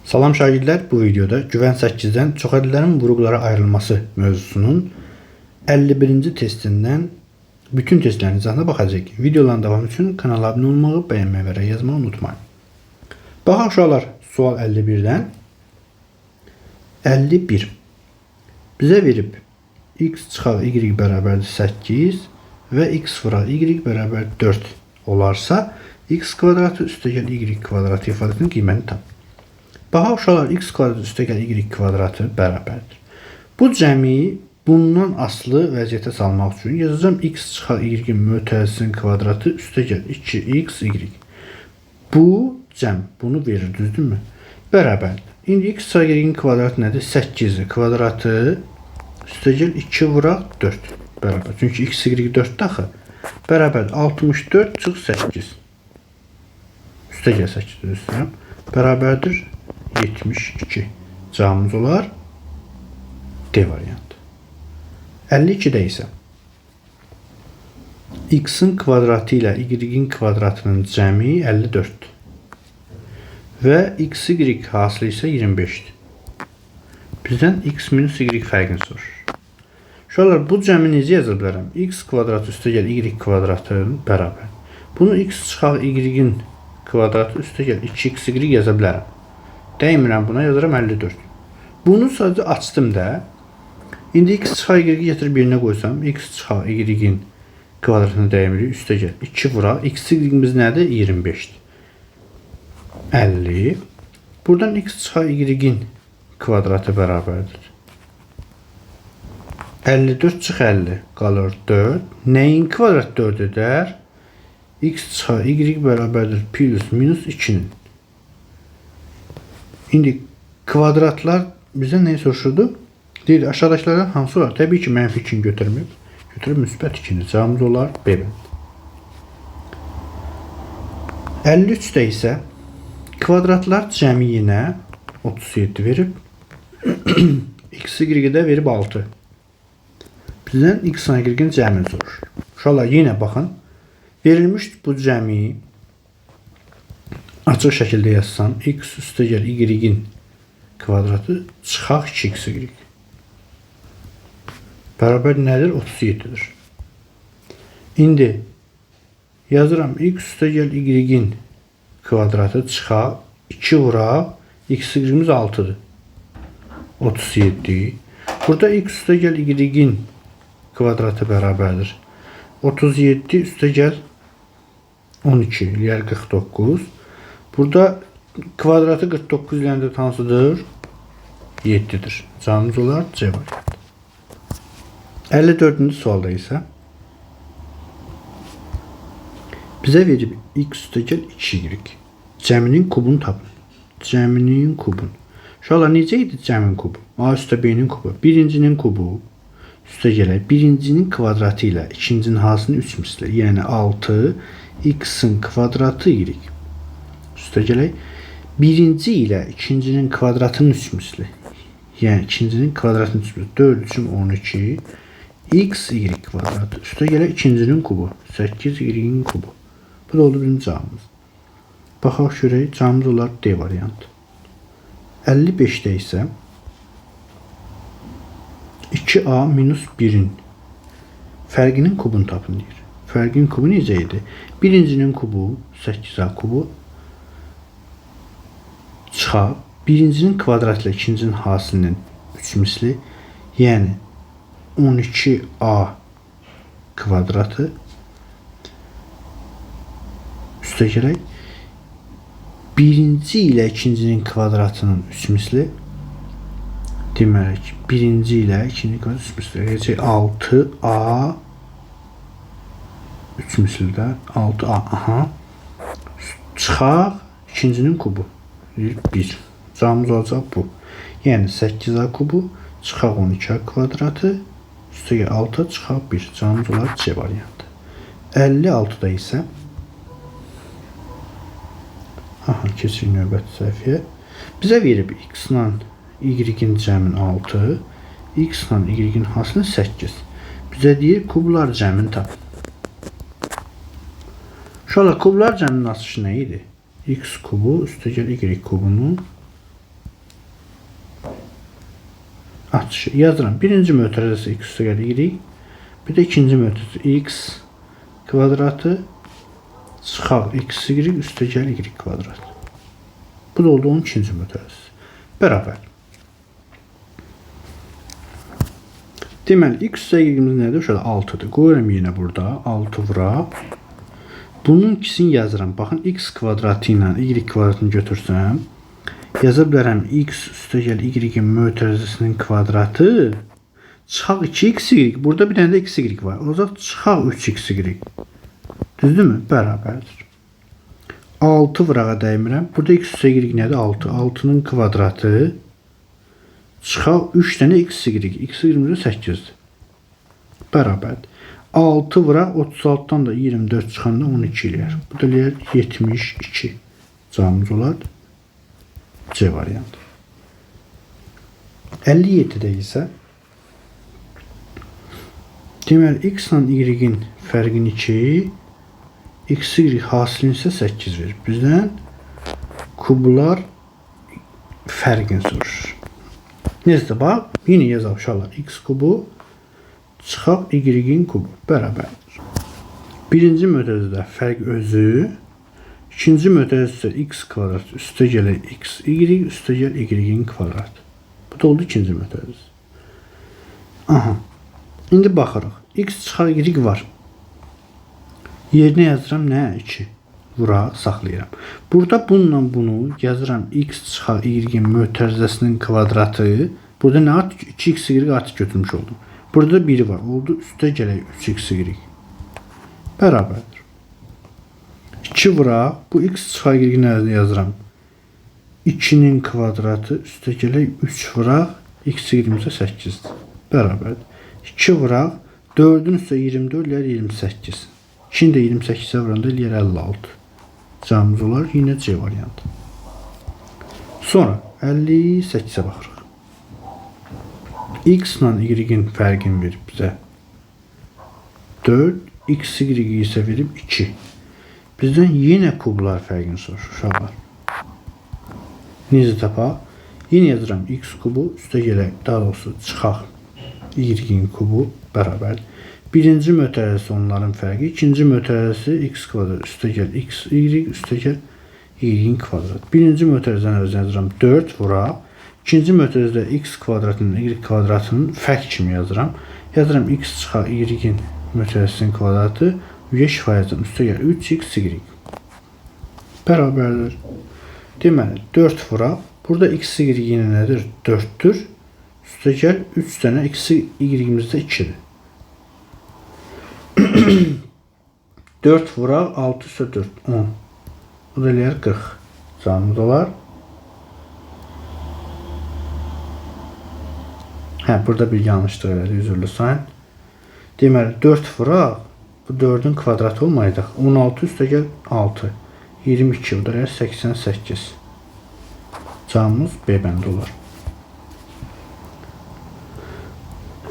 Salam şagirdlər, bu videoda güvən 8-dən çox ədədlərin vurğulara ayrılması mövzusunun 51-ci testindən bütün testlərin izahına baxacağıq. Videoların davamı üçün kanala abunə olmağı, bəyənməyi və rəy yazmağı unutmayın. Baxaq uşaqlar, sual 51-dən. 51. Bizə verib x çıxaq y bərabərdir 8 və x vuraq y bərabər 4 olarsa, x kvadratı üstəgəl y kvadratı ifadəsinin qiymətini tap. Baxaq uşaqlar, x kvadratı üstəgəl y kvadratı bərabərdir. Bu cəmi bundan asılı vəziyyətə salmaq üçün yazacağım x çıxaq y mötərizəsinin kvadratı üstəgəl 2x y. Bu cəm bunu verir, düzdürmü? Bərabərdir. İndi x çıxaq y-in kvadratı nədir? 8 kvadratı üstəgəl 2 vuraq 4 bərabər. Çünki x y 4 axı. Bərabərdir. 64 çıx 8. Üstəgəl 8 üstəyəm. Bərabərdir 72. Cavabımız olar D variantı. 52-də isə x-in kvadratı ilə y-in kvadratının cəmi 54-dür. Və x, y hasılı isə 25-dir. Bizdən x minus y fərqini soruşur. Uşaqlar, bu cəmi necə yaza bilərəm? X kvadratı üstəgəl y kvadratının bərabər. Bunu x çıxaq y-in kvadratı üstəgəl 2x y yaza bilərəm. Dəymirəm buna, yazaram 54. Bunu sadəcə açdım da. İndi x çıxaq y gətirib birinə qoysam, x çıxaq y-in kvadratını dəymirik, üstəgəl 2 vuraq. X y-imiz nədir? 25-dir. 50. Buradan x çıxaq y-in kvadratı bərabərdir. 54 çıx 50 qalır 4. Nəyin kvadrat 4 edər? X çıxaq y bərabərdir plus minus 2-nin. İndi kvadratlar bizə nəyi soruşurdu? Deyir, aşağıdakilərdən hansı var? Təbii ki, mənfi 2-ni götürməyib. Götürüb müsbət 2-ni. Cavabımız olar B. 53-də isə kvadratlar cəmiyinə 37 verib. X, y-də verib 6. Bizdən x, y-in cəmini soruşur. Uşaqlar, yenə baxın. Verilmiş bu cəmi açıq şəkildə yazsam, x üstəgəl y-in kvadratı çıxaq 2x y. Bərabər nədir? 37-dir. İndi yazıram x üstəgəl y-in kvadratı çıxaq 2 vuraq, x y-imiz 6-dır. 37. Burada x üstəgəl y-in kvadratı bərabərdir. 37 üstəgəl 12, yəni 49. Burada kvadratı 49 ilə hansıdır? 7-dir. Cavabımız olar C variantı. 54-cü sualda isə bizə verib x üstəgəl 2y. Cəminin kubunu tapın. Cəminin kubunu. Uşaqlar, necə idi cəmin kubu? A üstə B-nin kubu. Birincinin kubu üstəgələ birincinin kvadratı ilə ikincinin hasının 3 misli. Yəni 6 x-in kvadratı y. Üstəgələk birinci ilə ikincinin kvadratının 3 misli. Yəni ikincinin kvadratının 3 misli. 4 üçün 12 x y kvadratı. Üstəgələk ikincinin kubu. 8 y-in kubu. Bu da oldu bizim cavabımız. Baxaq görək, cavabımız olar D variantı. 55-də isə 2a minus 1-in fərqinin kubunu tapın deyir. Fərqinin kubu necə idi? Birincinin kubu 8a kubu çıxaq. Birincinin kvadratı ilə ikincinin hasilinin 3 misli. Yəni 12a kvadratı üstəgələk birinci ilə ikincinin kvadratının 3 misli. Demək, birinci ilə ikincinin kvadratının 3 misli. 6a 3 mislidə 6a. Aha. Çıxaq ikincinin kubu. 1. Cavabımız olacaq bu. Yəni 8a kubu çıxaq 12a kvadratı üstəgəl 6 çıxaq 1. Cavabımız olar C variantı. 56-da isə keçirik növbəti səhvəyə. Bizə verib x-la y-in cəmin 6, x-la y-in hasılı 8. Bizə deyir kublar cəmini tap. Uşaqlar, kublar cəminin açışı nə idi? X kubu üstəgəl y kubunun açışı. Yazıram. Birinci mötərizəsi x üstəgəl y. Bir də ikinci mötərizəsi x kvadratı çıxaq x y üstəgəl y kvadrat. Bu da oldu onun ikinci mötərizəsi. Bərabər. Deməli, x üstə y-imiz nədir? Şöyle 6'dır. Qoyuram yenə burada. 6 vuraq. Bunun ikisini yazıram. Baxın, x kvadratı ilə y kvadratını götürsəm, yaza bilərəm x üstəgəl y-in mötərizəsinin kvadratı çıxaq 2x y. Burada bir dənə də x y var. O zaman çıxaq 3x y. Düzdürmü? Bərabərdir. 6 vırağa dəymirəm. Burada x üstə y nədir? 6. 6'nın kvadratı çıxaq 3 dənə x y. X y 8'dir. Bərabərdir. 6 vuraq 36'dan da 24 çıxanda 12 eləyər. Bu da eləyər 72. Cavabımız olar C variantı. 57'də isə deməli x ilə y-in fərqini 2, x y hasilini isə 8 verir. Bizdən kublar fərqini soruşur. Necə bax, yenə yazaq uşaqlar. X kubu çıxaq y-in kubu bərabərdir. Birinci mötərizədə fərq özü, ikinci mötərizədə x kvadrat üstəgəl x y üstəgəl y-in kvadrat. Bu da oldu ikinci mötərizə. Aha. İndi baxırıq. X çıxaq y var. Yerinə yazıram nə? 2. Vuraq, saxlayıram. Burada bununla bunu yazıram. X çıxaq y-in mötərizəsinin kvadratı. Burada nə artıq? 2x y artıq götürmüş oldum. Burada biri var. Oldu üstə gələk 3x y. Bərabərdir. 2 vuraq. Bu x çıxaq y nəzərdə yazıram. 2'nin kvadratı üstə gələk 3 vuraq. X y-imizə 8'dir. Bərabərdir. 2 vuraq. 4'ün üstə 24 eləyər 28. 2'ni də 28'ə vuranda eləyər 56. Cavabımız olar yine C variantı. Sonra 58'ə baxırıq. X ilə y-in fərqini verib bizə 4, x y isə verib 2. Bizdən yenə kublar fərqini soruşur uşaqlar. Necə tapaq? Yenə yazıram x kubu üstə gələk, daha doğrusu çıxaq y-in kubu bərabərdir. Birinci mötərizəsi onların fərqi, ikinci mötərizəsi x kvadrat üstə gəl x y üstə gəl y-in kvadrat. Birinci mötərizəni özünə yazıram 4 vuraq. İkinci mötərizədə x kvadratının y kvadratının fərq kimi yazıram. Yazıram x çıxaq y-in mötərizəsinin kvadratı y şifayətdən üstə gəl 3x y. Bərabərdir. Deməli 4 vuraq. Burada x y yenə nədir? 4'tür. Üstə gəl 3 dənə x y-imizdə 2'dir. 4 vuraq 6 üstə 4 10. Bu da eləyər 40. Cavabımız olar. Burada bir yanlışlıq elədi, üzürlü sayın. Deməli 4 vuraq. Bu 4'ün kvadratı olmayacaq. 16 üstə gəl 6. 22. Bu da eləyər 88. Cavabımız B bəndə olar.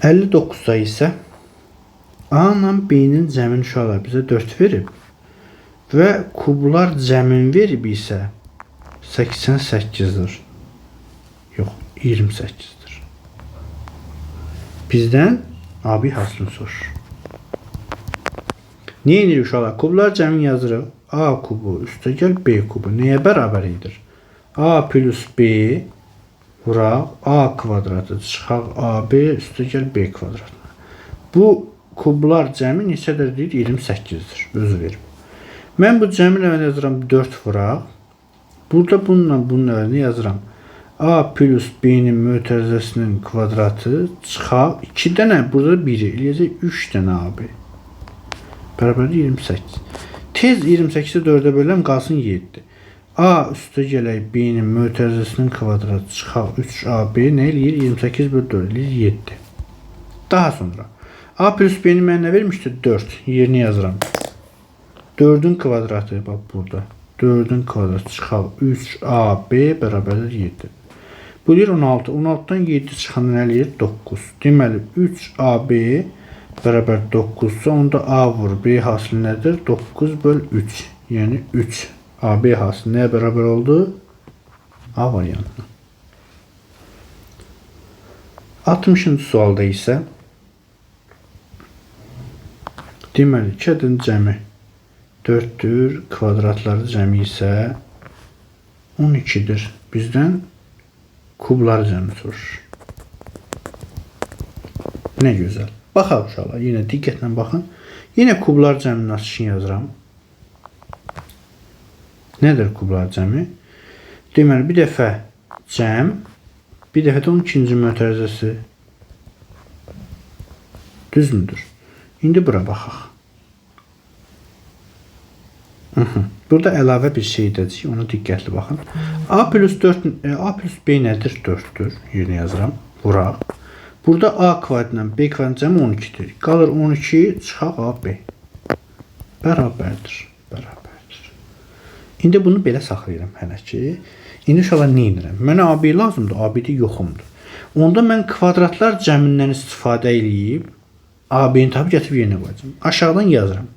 59'da isə A ilə B-nin cəmin uşaqlar bizə 4 verib və kublar cəmin verib isə 88'dir. Yox, 28'dir. Bizdən AB hasilini soruşur. Niyə edirik uşaqlar? Kublar cəmin yazırıq. A kubu üstə gəl B kubu. Nəyə bərabər edir? A plus B vuraq A kvadratı çıxaq AB üstə gəl B kvadratına. Bu kublar cəmi neçədir deyir? 28'dir. Özü verib. Mən bu cəmin əvvəl yazıram 4 vuraq. Burada bununla bunun əvvəlini yazıram. A plus B'nin mötərizəsinin kvadratı çıxaq 2 dənə. Burada 1'i eləyəcək 3 dənə AB. Bərabər 28. Tez 28'i 4'ə böləm qalsın 7. A üstə gələk B'nin mötərizəsinin kvadratı çıxaq 3AB nə eləyir? 28 bölü 4 eləyir 7. Daha sonra A plus B'nin mənə nə vermişdi? 4. Yerini yazıram. 4'ün kvadratı bax burada. 4'ün kvadratı çıxaq 3AB bərabərdir 7. Bu deyir 16. 16'dan 7 çıxanda nə eləyir? 9. Deməli 3AB bərabər 9'sa onda A vur B hasili nədir? 9 böl 3. Yəni 3. AB hasili nəyə bərabər oldu? A variantına. 60-cı sualda isə deməli 2-nin cəmi 4-dür, kvadratları cəmi isə 12-dir. Bizdən kubları cəmi soruşur. Nə gözəl. Baxaq uşaqlar, yenə diqqətlə baxın. Yenə kublar cəminin açışını yazıram. Nədir kublar cəmi? Deməli, bir dəfə cəm, bir dəfə də onun ikinci mötərizəsi. Düzmüdür? İndi bura baxaq. Burada əlavə bir şey edəcəyik, ona diqqətli baxın. A plus B nədir? 4-dür. Yerinə yazıram. Vuraq. Burada A kvadratla B kvadratın cəmi 12-dir. Qalır 12, çıxaq AB. Bərabərdir. İndi bunu belə saxlayıram hələ ki. İndi uşaqlar nə edirəm? Mənə AB lazımdır, AB-də yoxumdur. Onda mən kvadratlar cəmindən istifadə edib AB-ni tapıb gətirib yerinə qoyacağam. Aşağıdan yazıram.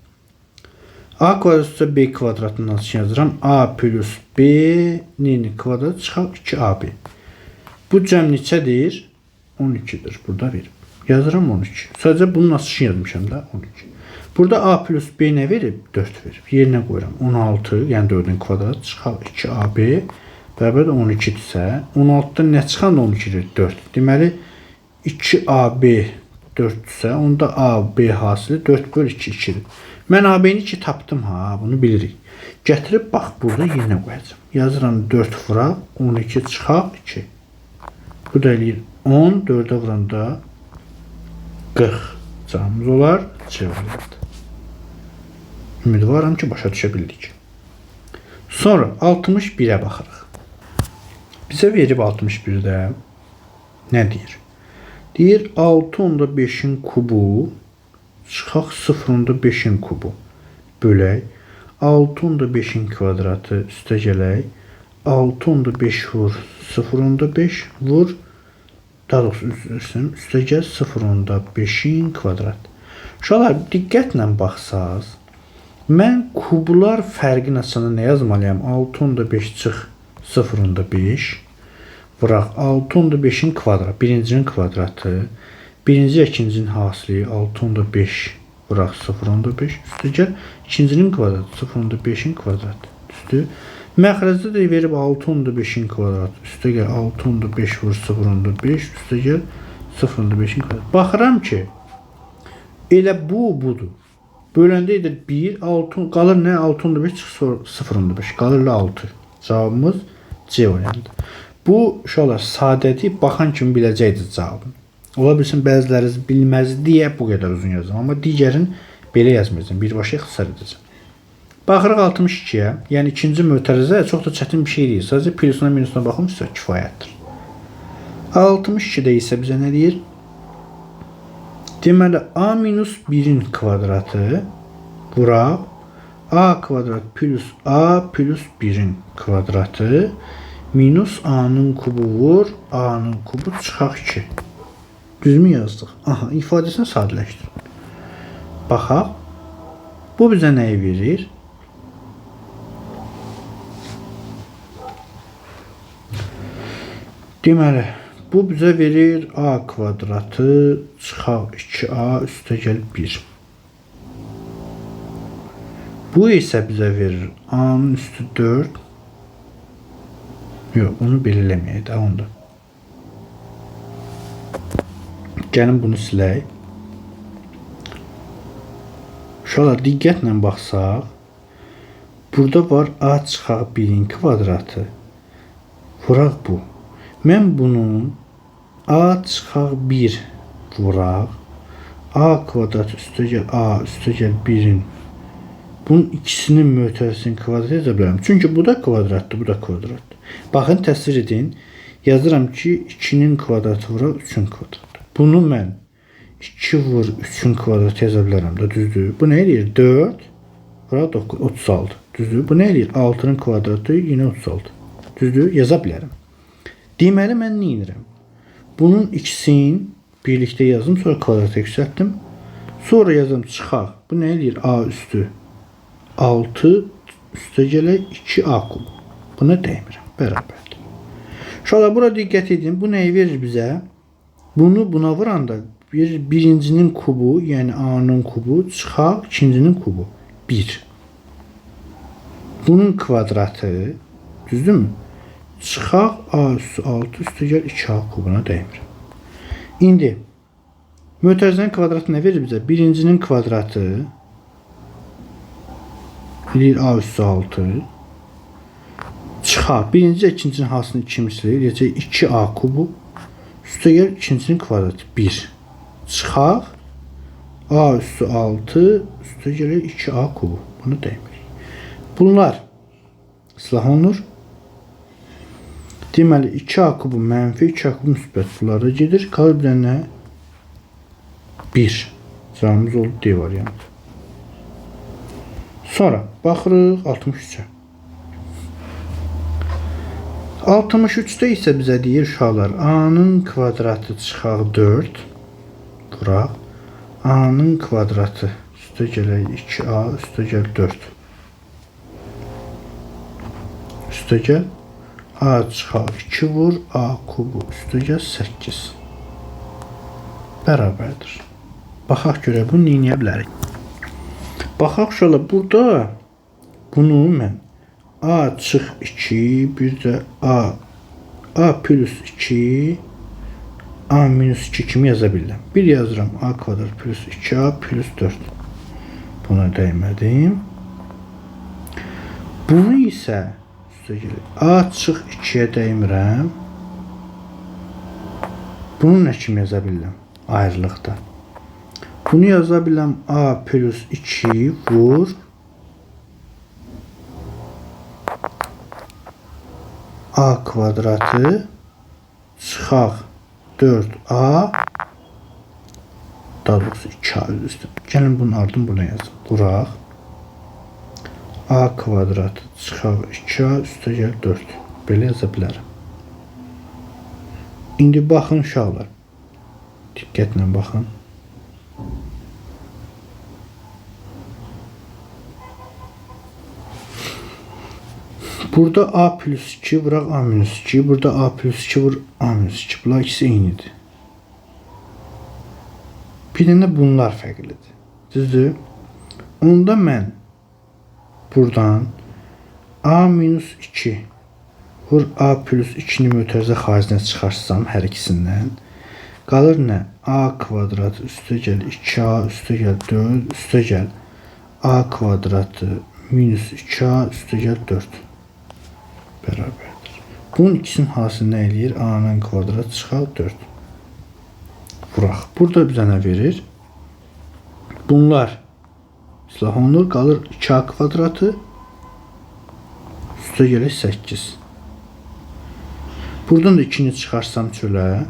A kvadrat üstə B kvadratının açısını yazıram. A plus B-nin kvadratı çıxaq 2AB. Bu cəm neçədir? 12'dir. Burada verib. Yazıram 12. Sadəcə bunun açışını yazmışam da 12. Burada A plus B nə verib? 4 verib. Yerinə qoyuram. 16, yəni 4-ün kvadratı çıxaq 2AB bərabər 12-dirsə, 16-dan nə çıxan 12-dir? 4. Deməli 2AB 4-dürsə, onda AB hasili 4 böl 2 2-dir. Mən AB-ni 2 tapdım ha, bunu bilirik. Gətirib bax burada yerinə qoyacağam. Yazıram 4 vuraq 12 çıxaq 2. Bu da eləyir 10, 4'e vuranda 40 cevabımız olar. Çevrilir. Ümidvaram ki başa düşə bildik. Sonra 61'e baxırıq. Bizə verib 61'də nə deyir? Deyir 6/5'in kubu çıxaq 0/5'in kubu bölək 6/5'in kvadratı üstə gələk 6/5 vur 0/5 vur daha doğrusu üstə gəl 0/5'in kvadrat. Uşaqlar diqqətlə baxsaz mən kublar fərqini açanda nə yazmalıyam? 6/5 çıx 0/5 vuraq 6/5'in kvadratı, birincinin kvadratı, birinci ikincinin hasili 6/5 vuraq 0/5 üstə gəl ikincinin kvadratı 0/5'in kvadratı üstü. Məxrəcdə də verib 6/5'in kvadratı üstə gəl 6/5 vur 0/5 üstə gəl 0/5'in kvadratı. Baxıram ki elə budur. Böləndə edir 1, 6, qalır nə? 6/5 çıx 0/5. Qalır 6. Cavabımız C variantı. Bu uşaqlar sadədir. Baxan kimi biləcəkdir cavabını. Ola bilsin bəziləriniz bilməz deyə bu qədər uzun yazdım. Amma digərini belə yazmayacağım. Birbaşa ixtisar edəcəm. Baxırıq 62'ye. Yəni ikinci mötərizə çox da çətin bir şey deyil. Sadəcə plusuna minusuna baxımsa kifayətdir. 62'də isə bizə nə deyir? Deməli A minus 1'in kvadratı vuraq A kvadrat plus A plus 1'in kvadratı minus A'nın kubu vur A'nın kubu çıxaq 2. Düzmü yazdıq? Aha, ifadəsini sadələşdirin. Baxaq. Bu bizə nəyi verir? Deməli, bu bizə verir A kvadratı çıxaq 2A üstə gəl 1. Bu isə bizə verir A'nın üstü 4. Yox, onu belirləməyək də onda. Gəlin bunu silək. Uşaqlar diqqətlə baxsaq, burada var A çıxaq 1'in kvadratı. Vuraq bu. Mən bunun A çıxaq 1 vuraq. A kvadrat üstə gəl A üstə gəl 1'in. Bunun ikisinin mötərizəsinin kvadratı yaza bilərəm. Çünki bu da kvadratdır, bu da kvadratdır. Baxın, təsvir edin. Yazıram ki 2'nin kvadratı vuraq 3'ün kvadratı. Bunu mən 2 vur 3'ün kvadratı yaza bilərəm də, düzdür. Bu nə edir? 4 vuraq 9, 36. Düzdür. Bu nə edir? 6'nın kvadratı yine 36. Düzdür. Yaza bilərəm. Deməli mən nə edirəm? Bunun ikisini birlikdə yazdım, sonra kvadrata yüksəltdim. Sonra yazdım çıxaq. Bu nə edir? A üstü 6 üstə gələk 2A kub. Buna dəymirəm. Bərabərdir. Uşaqlar bura diqqət edin. Bu nəyi verir bizə? Bunu buna vuranda birincinin kubu, yəni A'nın kubu çıxaq ikincinin kubu 1. Bunun kvadratı, düzdürmü? Çıxaq A üstü 6 üstü gəl 2A kubuna dəymir. İndi mötərizənin kvadratı nə verir bizə? Birincinin kvadratı bilir A üstü 6 çıxaq. Birinci ikincinin hansını ikincisi eləyəcək 2A kubu üstə gəl ikincinin kvadratı 1. Çıxaq A üstü 6 üstə gəlir 2A kubu. Bunu dəymir. Bunlar islah olunur. Deməli 2A kubu mənfi 2A kubu müsbət bunlara gedir. Qalır bir dənə 1. Cavabımız oldu D variantı. Sonra baxırıq 63-ə. 63-də isə bizə deyir uşaqlar A-nın kvadratı çıxaq 4 vuraq. A-nın kvadratı üstə gələk 2A üstə gəl 4. Üstə gəl A çıxaq 2 vur A kubu üstə gəl 8. Bərabərdir. Baxaq görə bunu neyə bilərik? Baxaq uşaqlar burada bunu mən A çıx 2 bir də A plus 2 A minus 2 kimi yaza bilirəm. Bir yazıram A kvadrat plus 2A plus 4. Buna dəymədim. Bunu isə A çıx 2-yə dəymirəm. Bunu nə kimi yaza bilirəm? Ayrılıqda. Bunu yaza bilirəm A plus 2 vur A kvadratı çıxaq 4A daha doğrusu 2A üstü. Gəlin bunun ardını buna yazın. Quraq. A kvadratı çıxaq 2A üstə gəl 4. Belə yaza bilərəm. İndi baxın uşaqlar. Diqqətlə baxın. Burada A plus 2 vuraq A minus 2. Burada A plus 2 vur A minus 2. Bunlar ikisi eynidir. Bir dənə bunlar fərqlidir. Düzdür? Onda mən buradan A minus 2 vur A plus 2-ni mötərizə xaricinə çıxarsam hər ikisindən qalır nə? A kvadratı üstə gəl 2A üstə gəl 4 üstə gəl A kvadratı minus 2A üstə gəl 4 bərabərdir. Bunun ikisinin hasını nə eləyir? A-nın kvadratı çıxaq 4. Vuraq. Burada bir dənə verir. Bunlar islah olunur. Qalır 2A kvadratı üstə gəlir 8. Buradan da 2-ni çıxarsam çölə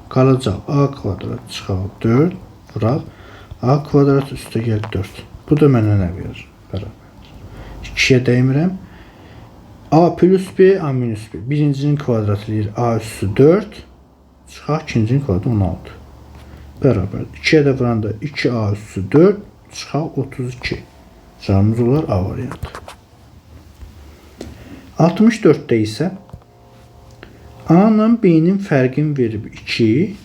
qalacaq A kvadratı çıxaq 4 vuraq. A kvadratı üstə gəl 4. Bu da mənə nə verir? Bərabərdir. 2-yə dəymirəm. A plus B, A minus B. Birincinin kvadratı eləyir A üstü 4. Çıxaq ikincinin kvadratı 16. Bərabərdir. 2-yə də vuranda 2A üstü 4. Çıxaq 32. Cavabımız olar A variantı. 64-də isə A ilə B-nin fərqini verib 2.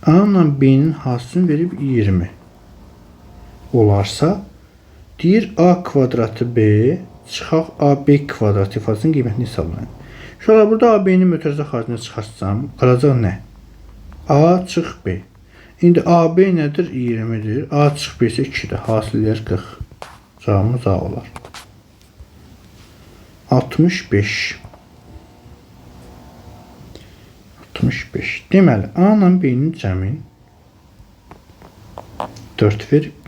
A ilə B-nin hasını verib 20. Olarsa deyir A kvadratı B çıxaq AB kvadrat ifadəsinin qiymətini hesablayın. Şöyle burada AB'nin mötərizə xaricinə çıxarsam qalacaq nə? A çıx B. İndi AB nədir? 20'dir. A çıx B isə 2'dir. Hasillər 40. Cavabımız A olar. 65. 65. Deməli A ilə B'nin cəmi 4 verib.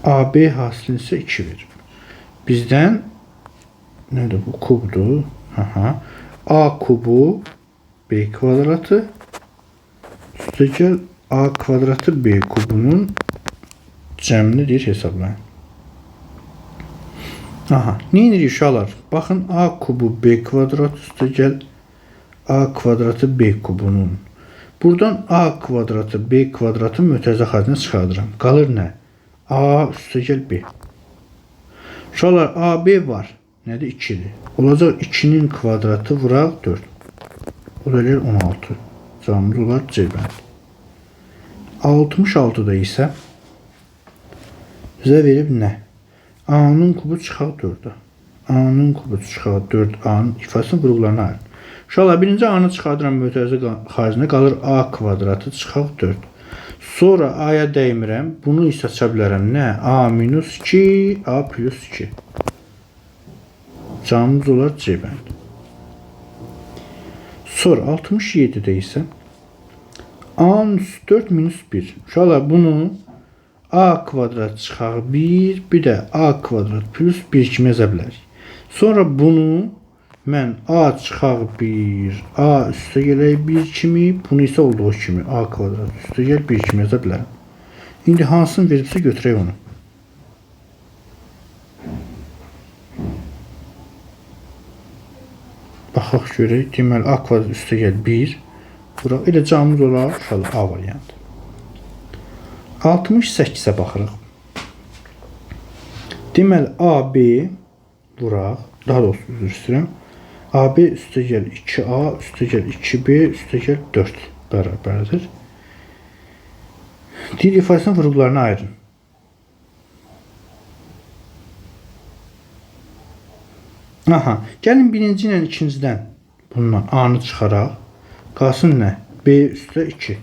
AB hasilini ise 2 verir. Bizden nedir bu? Kubdur. Aha. A kubu B kvadratı üstəgəl A kvadratı B kubunun cəmini deyir hesablayın. Aha. Ne edirik uşaqlar? Baxın A kubu B kvadratı üstəgəl A kvadratı B kubunun. Buradan A kvadratı B kvadratı mötərizə xaricinə çıxardıram. Qalır nə? A üstəgəl B. Uşaqlar AB var. Nədir? 2'dir. Olacaq 2'nin kvadratı vuraq 4. O da eləyir 16. Cavabımız olar C bəndi. 66-da isə bizə verib nə? A-nın kubu çıxaq 4-ə. A-nın kubu çıxaq 4A-nın ifadəsinin qruplarına ayırın. Uşaqlar, birinci A-nı çıxardıram mötərizə xaricinə, qalır A kvadratı çıxaq 4. Sonra A-ya dəymirəm. Bunu isə aça bilərəm nə? A minus 2, A plus 2. Cavabımız olar C bəndi. Sonra 67-də isə A-nın üstü 4 minus 1. Uşaqlar, bunu A kvadrat çıxaq 1, bir də A kvadrat plus 1 kimi yaza bilərik. Sonra bunu mən A çıxaq 1, A üstə gələk 1 kimi, bunu isə olduğu kimi A kvadrat üstə gəl 1 kimi yaza bilərəm. İndi hansını veribsə götürək onu. Baxaq görək. Deməli A kvadrat üstə gəl 1. Bura elə cavabımız olar uşaqlar A variantı. 68-ə baxırıq. Deməli AB vuraq. Daha doğrusu üzr istəyirəm. AB üstə gəl 2A, üstə gəl 2B, üstə gəl 4 bərabərdir. Deyir ifadəsinin vurğularına ayırın. Aha, gəlin birinci ilə ikincidən bundan A-nı çıxaraq. Qalsın nə? B üstə 2.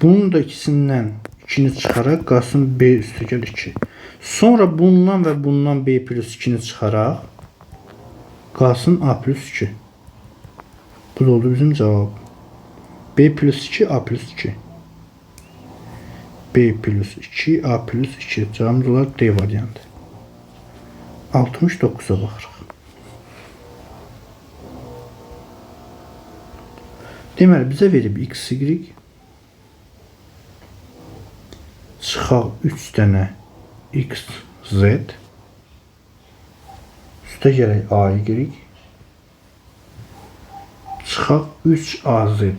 Bunun da ikisindən 2-ni çıxaraq, qalsın B üstə gəl 2. Sonra bundan və bundan B plus 2-ni çıxaraq, qalsın A plus 2. Bu da oldu bizim cavab. B plus 2, A plus 2. B plus 2, A plus 2. Cavabımız olar D variantı. 69'a baxırıq. Deməli, bizə verib x, y. Çıxaq 3 dənə x, z. Üstə gələk a, y. Çıxaq 3 a, z.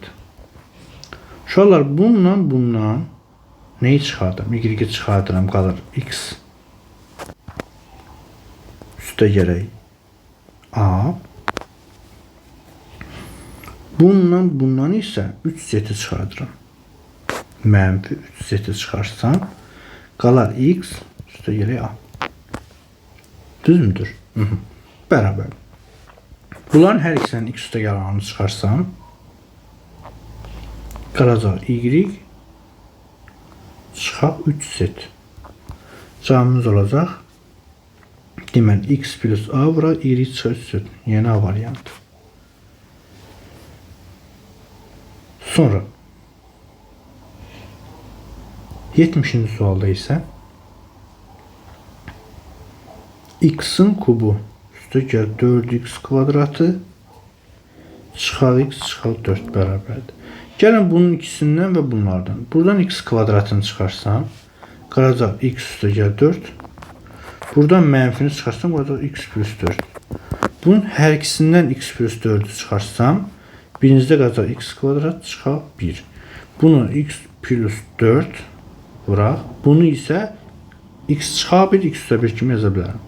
Uşaqlar, bundan neyi çıxardım? Y-i çıxardıram, qalır x. Üstə gələk a. Bundan isə 3 z-i çıxardıram. Mənfi 3 z-i çıxarsam, qalar x, üstə gələk a. Düz müdür? Bərabər. Bunların hər ikisinin x üstə gəlanını çıxarsam, qalacaq y, çıxaq 3 z. Cavabımız olacaq. Deməli, x plus a vura y çıxaq 3 z. Yəni a variantı. Sonra 70-ci sualda isə x-in kubu üstə gəl 4x kvadratı çıxaq x çıxaq 4 bərabərdir. Gəlin bunun ikisindən və bunlardan. Buradan x kvadratını çıxarsam, qalacaq x üstə gəl 4. Buradan mənfini çıxarsam, qalacaq x plus 4. Bunun hər ikisindən x plus 4'ü çıxarsam, birincidə qalacaq x kvadrat çıxaq 1. Bunu x plus 4 vuraq. Bunu isə x çıxaq 1, x üstə 1 kimi yaza bilərəm.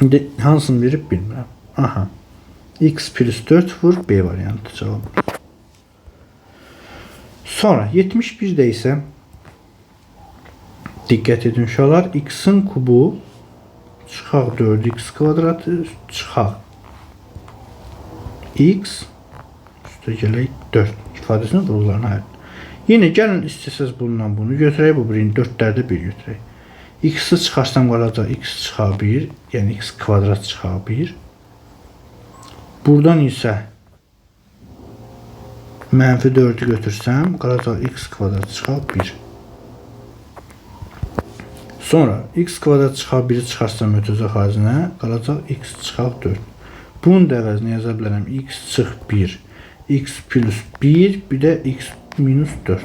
İndi hansını verib bilmirəm. Aha. X plus 4 vur B variantı cavabı. Sonra 71'də isə diqqət edin uşaqlar. X-in kubu çıxaq 4x kvadratı çıxaq x üstə gələk 4 ifadəsinin qurullarına ayırın. Yenə gəlin istəsəz bundan bunu götürək, bu birini 4'lərdə 1 götürək. X-i çıxarsam qalacaq x çıxaq 1, yəni x kvadrat çıxaq 1. Buradan isə mənfi 4'ü götürsəm qalacaq x kvadrat çıxaq 1. Sonra x kvadrat çıxaq 1'i çıxarsam ötəcək xaricinə qalacaq x çıxaq 4. Bunun da əvəzinə yaza bilərəm x çıx 1, x plus 1, bir də x minus 4.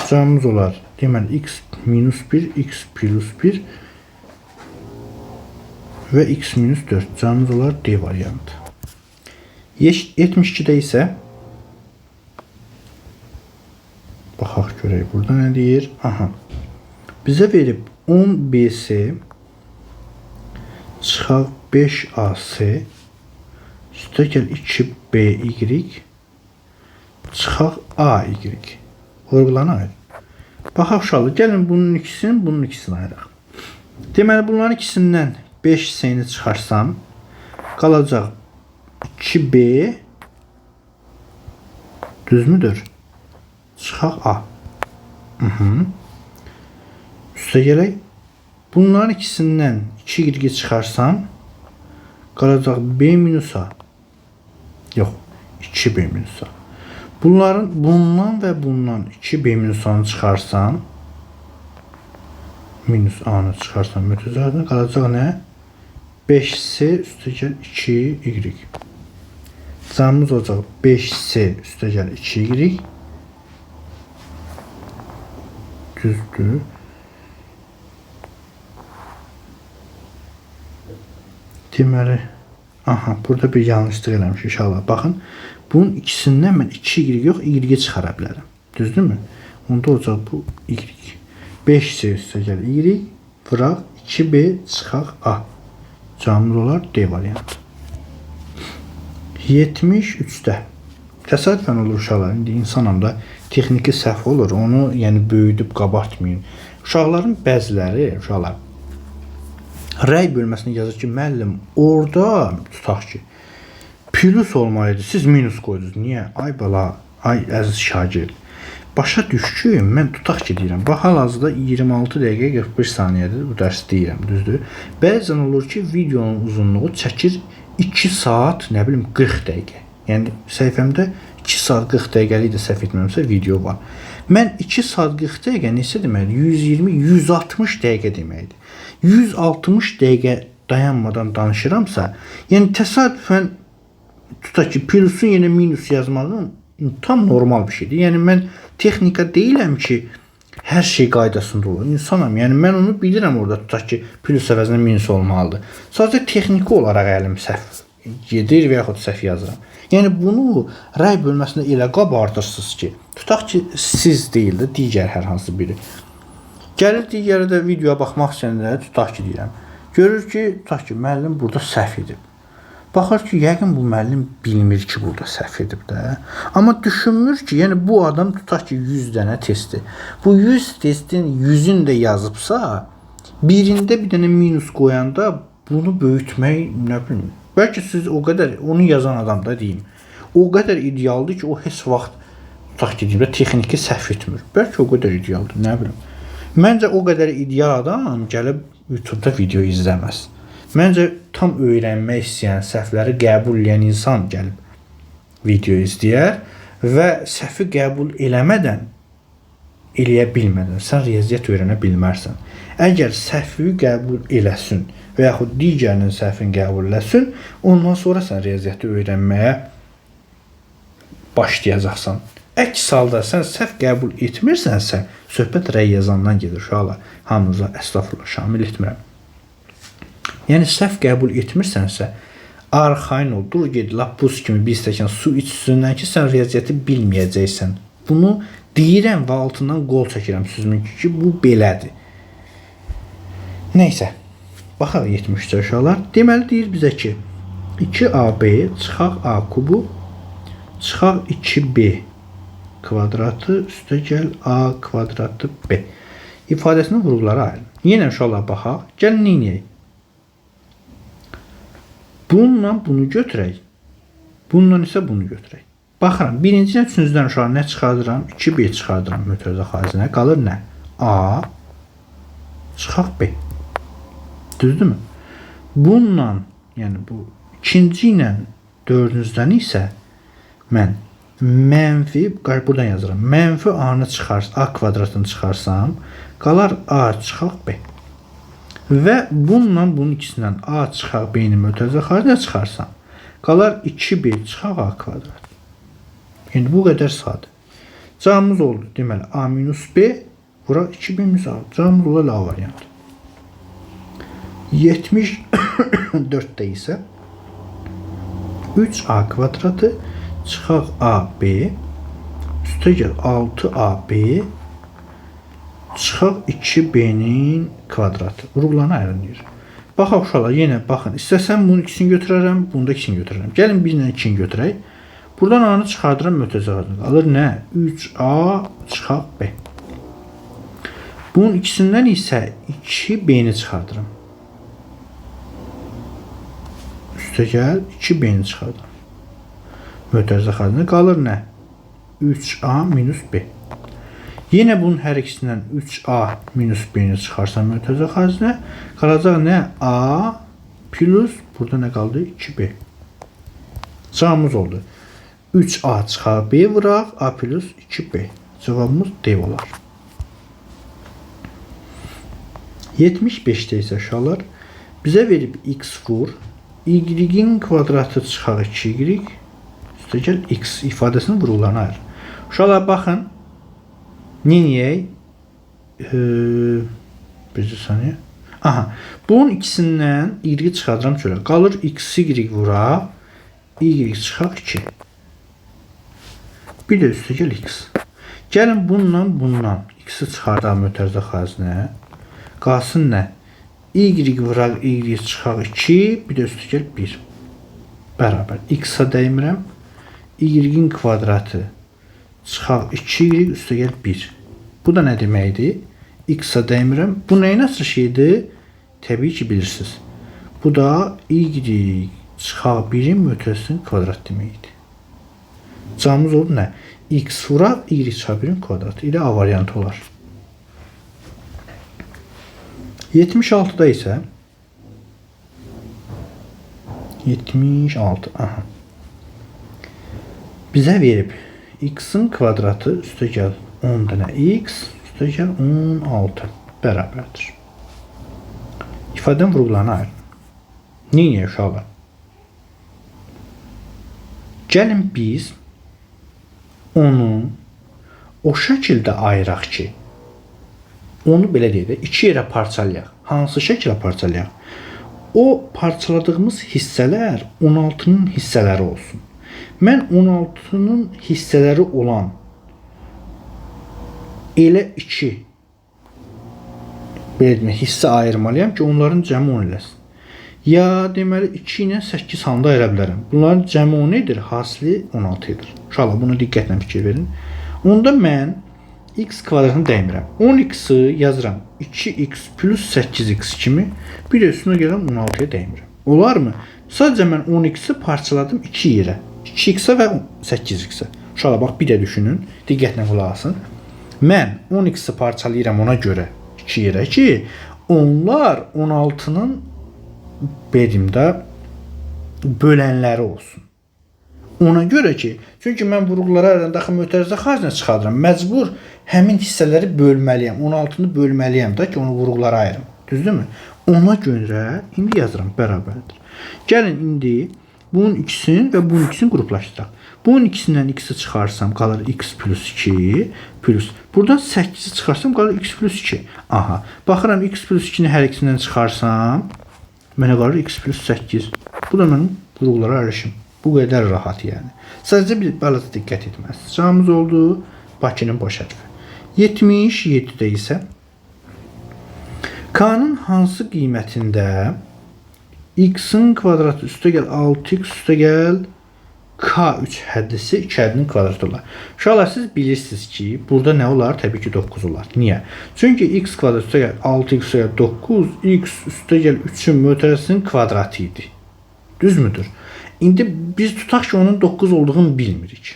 Cavabımız olar. Deməli, x minus 1, x plus 1 və x minus 4. Cavabımız olar D variantı. 72'də isə baxaq görək burada nə deyir? Aha. Bizə verib 10 BC çıxaq 5 AC üstə gəl 2BY çıxaq AY. Vurğularına ayır. Baxaq uşaqlar, gəlin bunun ikisini ayıraq. Deməli, bunların ikisindən 5C-ni çıxarsam, qalacaq 2B, düzmüdür? Çıxaq A. Üstə gələk. Bunların ikisindən 2Y çıxarsam, qalacaq B minus A. Yox, 2B minus A. Bundan və bundan 2B minus A-nı çıxarsam, minus A-nı çıxarsam, mütəzərdən qalacaq nə? 5C üstə gəl 2Y. Cəmimiz olacaq 5C üstə gəl 2Y. Düzdür. Deməli, burada bir yanlışlıq eləmiş inşallah. Baxın, bunun ikisindən mən 2Y yox, Y çıxara bilərəm. Düzdürmü? Onda olacaq bu Y. 5C üstə gəl Y, vıraq 2B çıxaq A. Cəmimiz olar D variantı. 73-də. Təsadüfən olur uşaqlar. İndi insanım da texniki səhv olur. Onu yəni böyüdüb qabartmayın. Uşaqların bəziləri, rəy bölməsində yazır ki, müəllim, orada tutaq ki, plus olmalıydı. Siz minus qoydunuz. Niyə? Ay bala, ay əziz şagird. Başa düş ki, mən tutaq ki deyirəm. Bax, hal-hazırda 26 dəqiqə 41 saniyədir bu dərs deyirəm, düzdür? Bəzən olur ki, videonun uzunluğu çəkir 2 saat, nə bilim, 40 dəqiqə. Yəni, səhifəmdə 2 saat 40 dəqiqəlik də səhv etməmsə video var. Mən 2 saat 40 dəqiqə neçə deməkdir? 120-160 dəqiqə deməkdir. 160 dəqiqə dayanmadan danışıramsa, yəni təsadüfən tutaq ki, plusun yenə minus yazmağım tam normal bir şeydir. Yəni, mən texnika deyiləm ki, hər şey qaydasında olur. İnsanam, yəni mən onu bilirəm orada tutaq ki, plus əvəzinə minus olmalıdır. Sadəcə texniki olaraq əlim səhv gedir və yaxud səhv yazıram. Yəni, bunu rəy bölməsində elə qabardırsınız ki, tutaq ki, siz deyil də digər hər hansı biri. Gəlir digəri də videoya baxmaq istəyəndə tutaq ki, deyirəm. Görür ki, tutaq ki, müəllim burada səhv edib. Baxır ki, yəqin bu müəllim bilmir ki, burada səhv edib də. Amma düşünmür ki, yəni bu adam tutaq ki, 100 dənə testdir. Bu 100 testin 100-ünü də yazıbsa, birində bir dənə minus qoyanda bunu böyütmək, nə bilim, bəlkə siz o qədər, onu yazan adam da deyim, o qədər idealdır ki, o heç vaxt tutaq ki, deyim, texniki səhv etmir. Bəlkə o qədər idealdır, nə bilim. Məncə o qədər ideal adam gəlib YouTube-da video izləməz. Məncə tam öyrənmək istəyən, səhvləri qəbul edən insan gəlib video izləyər və səhvi qəbul eləmədən, eləyə bilmədən sən riyaziyyat öyrənə bilmərsən. Əgər səhvi qəbul eləsin və yaxud digərinin səhvini qəbul eləsin, ondan sonra sən riyaziyyatı öyrənməyə başlayacaqsan. Əks halda sən səhv qəbul etmirsənsə, söhbət rəy yazandan gedir uşaqlar. Hamınıza əstəğfurullah şamil etmirəm. Yəni səhv qəbul etmirsənsə, arxayın ol, dur ged, lap buz kimi bir stəkan su içsündən ki, sən riyaziyyatı bilməyəcəksən. Bunu deyirəm və altından qol çəkirəm sözümün ki, bu belədir. Neysə, baxaq 73-də uşaqlar. Deməli deyir bizə ki, 2AB çıxaq A kubu çıxaq 2B kvadratı üstə gəl A kvadratı B. İfadəsinin vurğuları ayrı. Yenə uşaqlar baxaq. Gəlin neynəyək? Bununla bunu götürək. Bununla isə bunu götürək. Baxıram, birincidən üçüncüdən uşaqlar nə çıxardıram? 2B çıxardıram mötərizə xaricinə. Qalır nə? A çıxaq B. Düzdürmü? Bununla, yəni bu ikinci ilə dördüncüdən isə mən mənfi, buradan yazıram. Mənfi A-nı çıxarsam, A kvadratını çıxarsam, qalar A çıxaq B. Və bununla bunun ikisindən A çıxaq B-ni mötərizə xaricinə çıxarsam, qalar 2B çıxaq A kvadrat. Yəni bu qədər sadə. Cavabımız oldu. Deməli A minus B bura 2B minus A. Cavabımız olar A variantı. 74-də isə 3A kvadratı çıxaq AB üstə gəl 6AB çıxaq 2B'nin kvadratı. Vurğularını ayrılır. Baxaq uşaqlar, yenə baxın. İstəsəm bunun ikisini götürərəm, bunu da ikisini götürərəm. Gəlin 1 ilə 2-ni götürək. Buradan A-nı çıxardıram, mötərizə xaricində. Qalır nə? 3A çıxaq B. Bunun ikisindən isə 2B-ni çıxardıram. Üstə gəl, 2B-ni çıxardıram. Mötərizə xaricində qalır nə? 3A minus B. Yenə bunun hər ikisindən 3A minus B-ni çıxarsam mötərizə xaricində qalacaq nə? A plus burada nə qaldı? 2B. Cavabımız oldu. 3A çıxar B vuraq, A plus 2B. Cavabımız D olar. 75-də isə uşaqlar bizə verib x vur, y-in kvadratı çıxar 2y, üstə gəl x ifadəsinin vurullarına ayır. Uşaqlar baxın, neyək? Bir saniyə. Aha, bunun ikisindən y çıxardıram çölə. Qalır x, y vuraq, y çıxaq 2. Bir də üstə gəl x. Gəlin bundan x-i çıxardaq mötərizə xaricinə. Qalsın nə? Y vuraq, y çıxaq 2, bir də üstə gəl 1. Bərabər. X-a dəymirəm. Y-in kvadratı çıxaq 2y, üstə gəl 1. Bu da nə deməkdir? X-a dəymirəm. Bu nəyin asıl şeydir? Təbii ki, bilirsiniz. Bu da y çıxaq 1-in mötərizəsinin kvadrat deməkdir. Cavabımız oldu nə? X vuraq, y çıxaq 1-in kvadratı ilə A variantı olar. 76-da isə 76, aha. Bizə verib x-in kvadratı üstə gəl 10 dənə x, üstə gəl 16 bərabərdir. İfadənin vurğularına ayırın. Neyini uşaqlar? Gəlin biz onu o şəkildə ayıraq ki, onu belə deyək də 2 yerə parçalayaq. Hansı şəkildə parçalayaq? O parçaladığımız hissələr 16-nın hissələri olsun. Mən 16-nın hissələri olan elə 2 belə demək, hissə ayırmalıyam ki, onların cəmi 10 eləsin. Ya deməli 2 ilə 8 halında ayıra bilərəm. Bunların cəmi 10 edir, hasili 16 edir. İnşallah bunu diqqətlə fikir verin. Onda mən x kvadratını dəymirəm. 10x-i yazıram 2x plus 8x kimi, bir də üstünə gələm 16-ya dəymirəm. Olarmı? Sadəcə mən 10x-i parçaladım 2 yerə. 2x-ə və 8x-ə. Uşaqlar bax, bir də düşünün, diqqətlə qulaq asın. Mən 10x-i parçalayıram ona görə 2 yerə ki, onlar 16-nın bedimdə bölənləri olsun. Ona görə ki, çünki mən vurğulara daxil mötərizə xaricinə çıxardıram. Məcbur həmin hissələri bölməliyəm. 16-nı bölməliyəm da ki, onu vurğulara ayırım. Düzdürmü? Ona görə indi yazıram, bərabərdir. Gəlin indi bunun ikisini və bunun ikisini qruplaşdıraq. Bunun ikisindən x-i çıxarsam qalır x plus 2 plus. Buradan 8-i çıxarsam qalır x plus 2. Aha. Baxıram x plus 2-ni hər ikisindən çıxarsam mənə qalır x plus 8. Bu da mənim vurğulara ayrışım. Bu qədər rahat yəni. Sadəcə bir balaca diqqət etməlisiniz. Cavabımız oldu Bakının boş hərfi. 77-də isə K-nın hansı qiymətində x-in kvadratı üstə gəl 6x üstə gəl K3 həddisi 2 həddinin kvadratı olar. Uşaqlar, siz bilirsiniz ki, burada nə olar? Təbii ki, 9 olar. Niyə? Çünki x kvadrat üstə gəl 6x üstə gəl 9, x üstə gəl 3-ün mötərizəsinin kvadratı idi. Düzmüdür? İndi biz tutaq ki, onun 9 olduğunu bilmirik.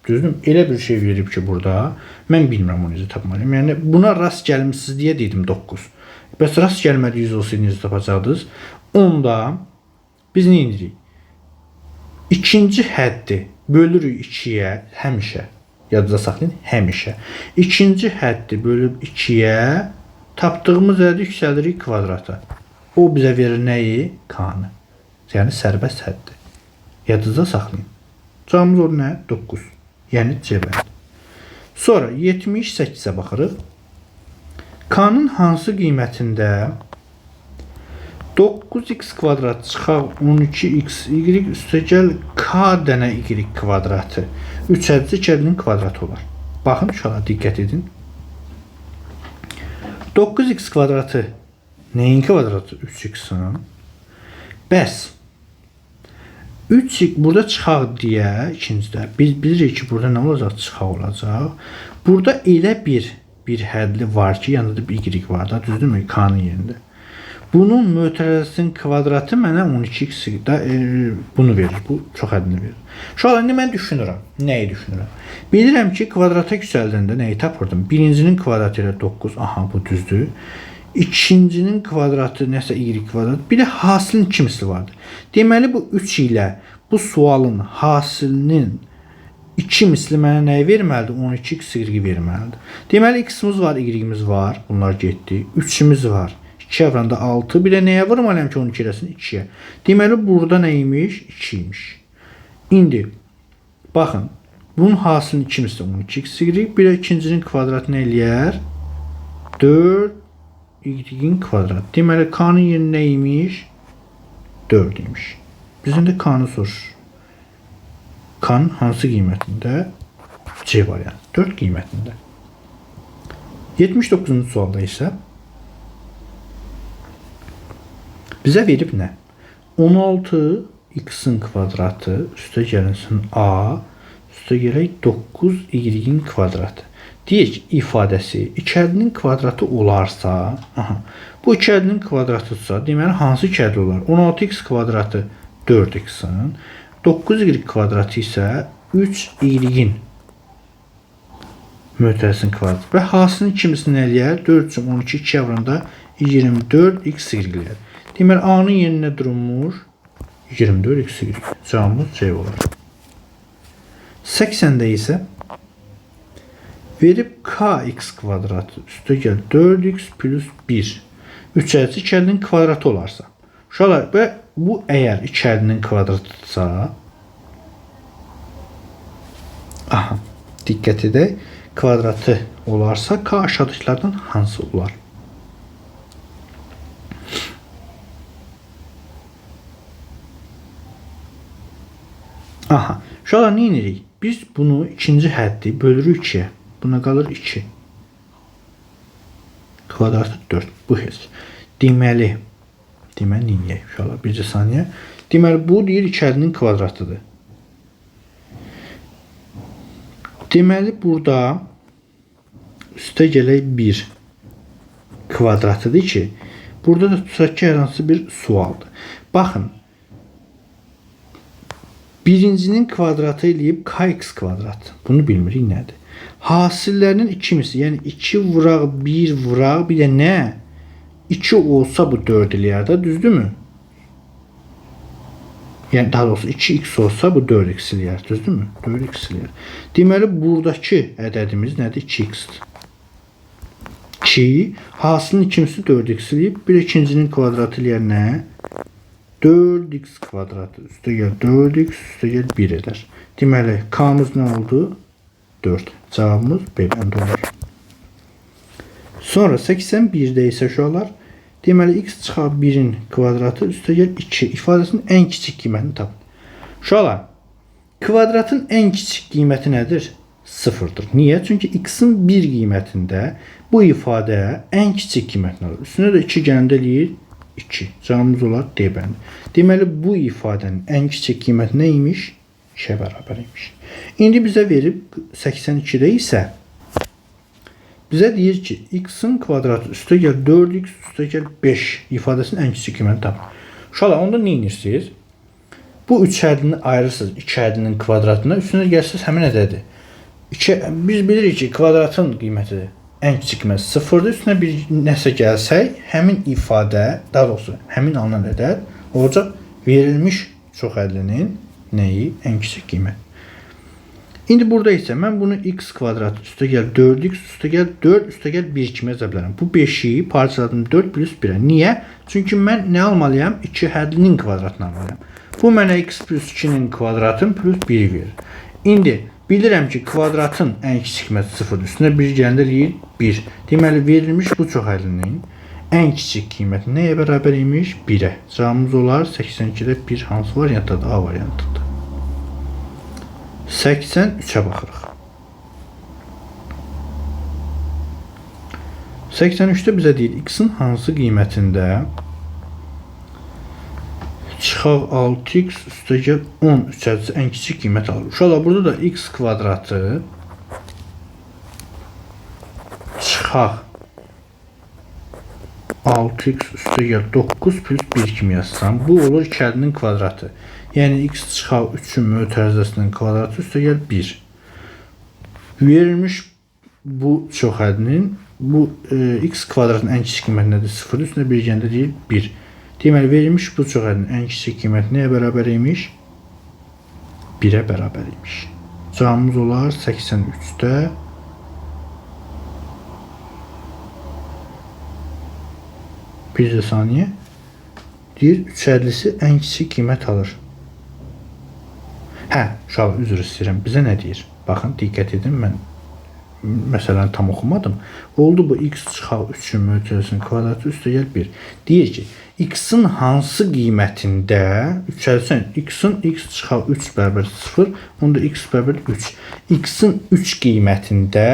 Düzdür? Elə bir şey verib ki, burada mən bilmirəm onu necə tapmalıyım. Yəni buna rast gəlmişsiniz deyə dedim 9. Bəs rast gəlmədiyiniz olsaydı necə tapacaqdınız? Onda biz nə edirik? İkinci həddi bölürük 2-yə həmişə. Yadda saxlayın, həmişə. İkinci həddi bölüb 2-yə tapdığımız ədədi yüksəlirik kvadrata. O bizə verir nəyi? K-nı. Yəni sərbəst həddi. Yadınızda saxlayın. Cavabımız olur nə? 9. Yəni C bəndi. Sonra 78-ə baxırıq. K-nın hansı qiymətində 9x kvadrat çıxaq 12x y üstə gəl k dənə y kvadratı 3 həddisi 2 həddinin kvadratı olar. Baxın uşaqlar, diqqət edin. 9x kvadratı Neyin kvadratı? 3x-in. Bəs 3x burada çıxaq deyə ikincidə. Biz bilirik ki, burada nə olacaq? Çıxaq olacaq. Burada elə bir hədli var ki, yanında bir y var da, düzdürmü? K-nın yerində. Bunun mötərizəsinin kvadratı mənə 12x-də bunu verir. Bu çox hədini verir. Şu an indi mən düşünürəm. Nəyi düşünürəm? Bilirəm ki, kvadrata yüksəldəndə nəyi tapırdım? Birincinin kvadratı ilə 9. Aha, bu düzdür. İkincinin kvadratı nəsə y kvadrat. Bir də hasilin 2 misli vardır. Deməli bu 3 ilə bu sualın hasilinin 2 misli mənə nəyi verməlidir? 12x y verməlidir. Deməli x-imiz var, y-imiz var. Bunlar getdi. 3'imiz var. 2 əvranda 6. Bir də nəyə vurmalıyam ki 12 eləsin? 2-yə. Deməli burada nəymiş? 2-ymiş. İndi baxın. Bunun hasilinin 2 misli 12x y. Bir də ikincinin kvadratı nə eləyər? 4 y-in kvadratı. Deməli k-nın yeri nəymiş? 4 imiş. Bizim də k-nı soruşur. K-nın hansı qiymətində? C variantı. 4 qiymətində. 79-cu sualda isə bizə verib nə? 16x-in kvadratı üstə gəlinsin a, üstə gələk 9y-in kvadratı. Deyək ki, ifadəsi ikəlinin kvadratı olarsa, aha, bu ikəlinin kvadratıdırsa, deməli hansı ikəli olar? 16x kvadratı 4x-in, 9y kvadratı isə 3y-in mötərizəsinin kvadratı. Və hasilinin ikimisini eləyər? 4 üçün 12, 2 əvranda 24x eləyər. Deməli a-nın yerinə durulmuş 24x. Cavabımız C olar. 80-də isə verib kx kvadratı üstə gəl 4x plus 1. Üçərçi ikəlinin kvadratı olarsa. Uşaqlar, və bu əgər ikəlinin kvadratıdırsa, aha, diqqət edək, kvadratı olarsa k aşağıdakilərdən hansı olar? Aha, uşaqlar nə edirik? Biz bunu ikinci həddi bölürük 2-yə. Buna qalır 2. Kvadratı 4. Bu heç. Deməli neyək uşaqlar? Bircə saniyə. Deməli bu deyir ikəlinin kvadratıdır. Deməli burada üstə gələk 1 kvadratıdır ki, burada da tutaq ki, hər hansı bir sualdır. Baxın, birincinin kvadratı eləyib kx kvadrat. Bunu bilmirik nədir. Hasillərinin 2 misli, yəni 2 vuraq, 1 vuraq, bir də nə? 2 olsa bu 4 eləyər də, düzdürmü? Yəni daha doğrusu 2x olsa bu 4x eləyər, düzdürmü? 4x eləyər. Deməli buradakı ədədimiz nədir? 2x-dir. 2, hasilinin 2 misli 4x eləyib, bir ikincinin kvadratı eləyər nə? 4x kvadratı üstə gəl 4x üstə gəl 1 edər. Deməli k-mız nə oldu? 4. Cavabımız B bəndə olur. Sonra 81-də isə uşaqlar, deməli x çıxar 1-in kvadratı üstə gəl 2 ifadəsinin ən kiçik qiymətini tapın. Uşaqlar, kvadratın ən kiçik qiyməti nədir? 0-dır. Niyə? Çünki x-in 1 qiymətində bu ifadəyə ən kiçik qiymətini alır. Üstünə də 2 gəndə eləyir 2. Cavabımız olar D bəndi. Deməli bu ifadənin ən kiçik qiyməti nə imiş? 2-yə bərabər imiş. İndi bizə verib 82-də isə bizə deyir ki, x-in kvadratı üstə gəl 4x üstə gəl 5 ifadəsinin ən kiçik qiymətini tapın. Uşaqlar, onda nə edirsiniz? Bu üç hədini ayırırsınız 2 hədinin kvadratına, üstünə gəlsiniz həmin ədədi. Biz bilirik ki, kvadratın qiyməti ən kiçik qiymət 0-dır. Üstünə bir nəsə gəlsək, həmin ifadə, daha doğrusu həmin alınan ədəd olacaq verilmiş çox hədlinin nəyi? Ən kiçik qiymət. İndi burada isə mən bunu x kvadratı üstə gəl 4x üstə gəl 4 üstə gəl 1 kimi yaza bilərəm. Bu 5-i parçaladım 4 plus 1-ə. Niyə? Çünki mən nə almalıyam? 2 hədlinin kvadratını almalıyam. Bu mənə x plus 2-nin kvadratın plus 1-i verir. İndi bilirəm ki, kvadratın ən kiçik qiyməti 0-dır. Üstünə 1 gəndə eləyir 1. Deməli verilmiş bu çox hədlinin ən kiçik qiyməti nəyə bərabər imiş? 1-ə. Cavabımız olar 82-də 1 hansı variantdadır? A variantıdır. 83-ə baxırıq. 83'te bizə deyir x-in hansı qiymətində çıxaq 6x üstəgəl 10 üçəlcisi ən kiçik qiymət alır. Uşaqlar, burada da x kvadratı çıxaq 6x üstəgəl 9 plus 1 kimi yazsam, bu olur 2-əlinin kvadratı. Yəni x çıxaq 3-ün mötərizəsinin kvadratı üstəgəl 1. Verilmiş bu çoxhədinin bu x kvadratın ən kiçik qiyməti nədir? 0 üstünə 1 gəndə deyil 1. Deməli, verilmiş bu çoxhədinin ən kiçik qiyməti nəyə bərabər imiş? 1-ə bərabər imiş. Cavabımız olar 83'də bir saniyə deyir, 350'si ən kiçik qiymət alır. Hə, uşaq, üzr istəyirəm. Bizə nə deyir? Baxın, diqqət edin, mən məsələni tam oxumadım. Oldu bu x çıxaq 3-ün mötərizəsinin kvadratı üstəgəl 1. Deyir ki, x-in hansı qiymətində x-in x çıxaq 3 bərabər 0, onda x bərabər 3. X-in 3 qiymətində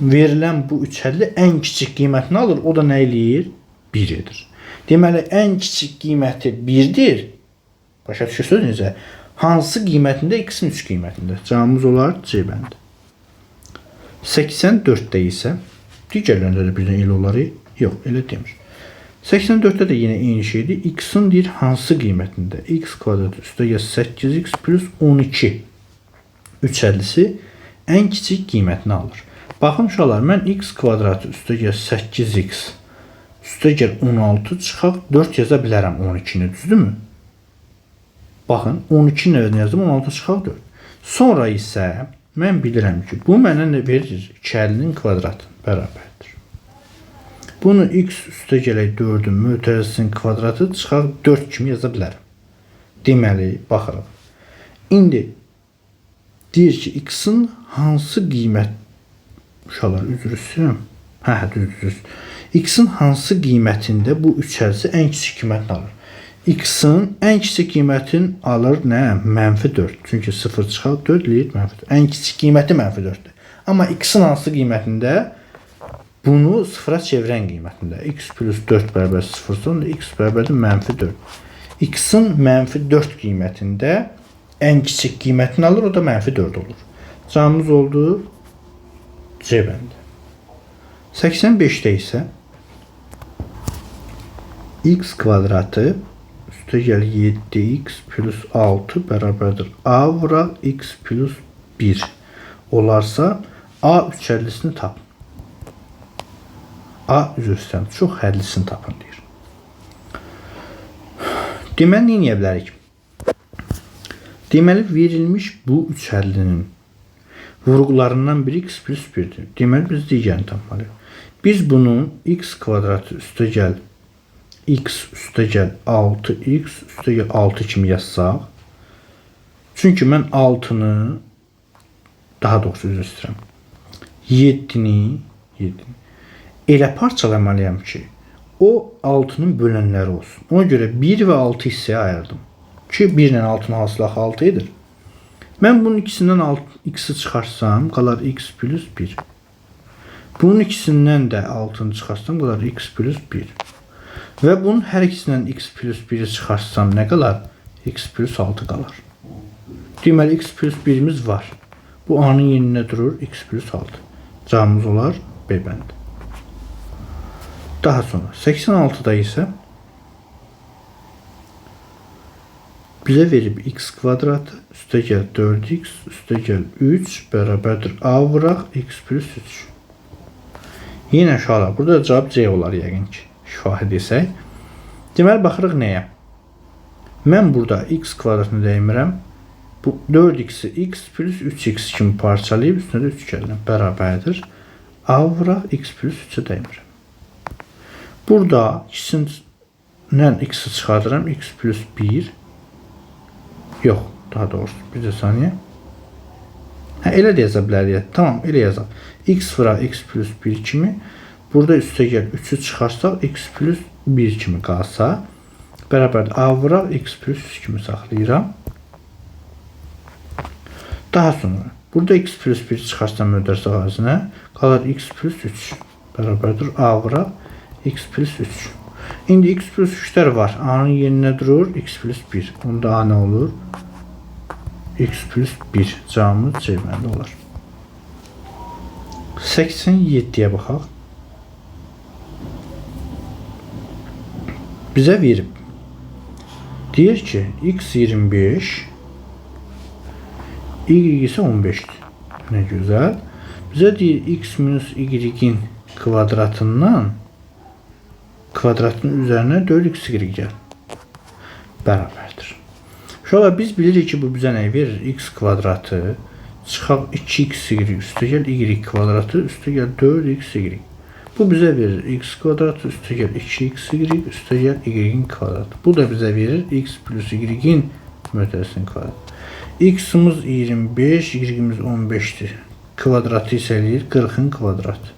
verilən bu üçhəlli ən kiçik qiymətini alır. O da nə eləyir? 1 edir. Deməli, ən kiçik qiyməti 1'dir. Başa düşürsünüz necə? Hansı qiymətində? X-in 3 qiymətində. Cavabımız olar C bəndi. 84'də isə digərlərində də birdən elə olar. Yox, elə demir. 84'də də yenə eyni şeydir. X-in deyir hansı qiymətində? X kvadratı üstəgəl 8x plus 12 350'si ən kiçik qiymətini alır. Baxın uşaqlar, mən x kvadratı üstəgəl 8x üstəgəl 16 çıxaq 4 yaza bilərəm 12'ni, düzdürmü? Baxın, 12 nə yazdım? 16 çıxaq 4. Sonra isə mən bilirəm ki, bu mənə nə verir? 2-əlinin kvadratı bərabərdir. Bunu x üstəgələk 4'ün mötərizəsinin kvadratı çıxaq 4 kimi yaza bilərəm. Deməli, baxırıq. İndi deyir ki, x-in hansı qiymət uşaqlar, üzr istəyirəm. Hə, düz. X-in hansı qiymətində bu üçəlsi ən kiçik qiymətini alır? X-in ən kiçik qiymətin alır nə? Mənfi 4. Çünki 0 çıxaq 4 eləyir mənfi 4. Ən kiçik qiyməti mənfi 4'dür. Amma x-in hansı qiymətində? Bunu 0'a çevirən qiymətində. X plus 4 bərabər 0 sonra x bərabərdir mənfi 4. X-in mənfi 4 qiymətində ən kiçik qiymətini alır, o da mənfi 4 olur. Cavabımız oldu C bəndi. 85'də isə x kvadratı üstəgəl 7x plus 6 bərabərdir a vuraq x plus 1 olarsa a üçəllisini tapın. A üzr istəyirəm, çox həllisini tapın deyir. Deməli, nə edə bilərik? Deməli, verilmiş bu üçəllinin vurğularından biri x plus 1'dir. Deməli, biz digərini tapmalıyıq. Biz bunun x kvadratı üstəgəl x üstəgəl 6x üstəgəl 6 kimi yazsaq. Çünki mən 6'nı daha doğrusu üzr istəyirəm. 7'ni elə parçalamalıyam ki, o 6'nın bölənləri olsun. Ona görə 1 və 6 hissəyə ayırdım. Ki 1 ilə 6'nın hasılı 6 edir. Mən bunun ikisindən x'i çıxarsam, qalar x plus 1. Bunun ikisindən də 6'nı çıxarsam, qalar x plus 1. Və bunun hər ikisindən x plus 1'i çıxarsam nə qalar? X plus 6 qalar. Deməli, x plus 1'imiz var. Bu a'nın yerində durur, x plus 6. Cavabımız olar B bəndi. Daha sonra 86'da isə bizə verib x kvadratı üstəgəl 4x üstəgəl 3 bərabərdir a vuraq x plus 3. Yenə uşaqlar, burada cavab C olar yəqin ki, şifahi desək. Deməli, baxırıq nəyə? Mən burada x kvadratını dəymirəm. Bu 4x'i x plus 3x kimi parçalayıb üstünə də 3 gəlirəm. Bərabərdir. A vuraq x plus 3'ə dəymirəm. Burada ikisindən x'i çıxardıram. X plus 1. Yox, daha doğrusu bir saniyə. Elə də yaza bilərik. Tamam, elə yazaq. X vuraq x plus 1 kimi. Burada üstəgəl 3'ü çıxarsaq x plus 1 kimi qalsa. Bərabərdir. A vuraq x plus 3 kimi saxlayıram. Daha sonra burada x plus 1 çıxarsam ödərsə əvəzinə qalar x plus 3. bərabərdir A vuraq x plus 3. İndi x plus 3'lər var. A'nın yerinə durur x plus 1. Onda A nə olur? X plus 1. Cavabımız C bəndə olar. 87'ye baxaq. Bizə verib. Deyir ki, x 25, y ise 15'dir. Ne güzel. Bize deyir x minus y'in kvadratından kvadratın üzerine 4x y gəl. Bərabərdir. Şöyle biz bilirik ki, bu bizə nə verir? X kvadratı çıxaq 2x y üstə gəl y kvadratı üstə gəl 4x y. Bu bizə verir x kvadratı üstə gəl 2x y üstə gəl y'in kvadratı. Bu da bizə verir x plus y'in mütəssinin kvadratı. X'imiz 25, y'imiz 15'dir. Kvadratı isə eləyir 40'ın kvadratı.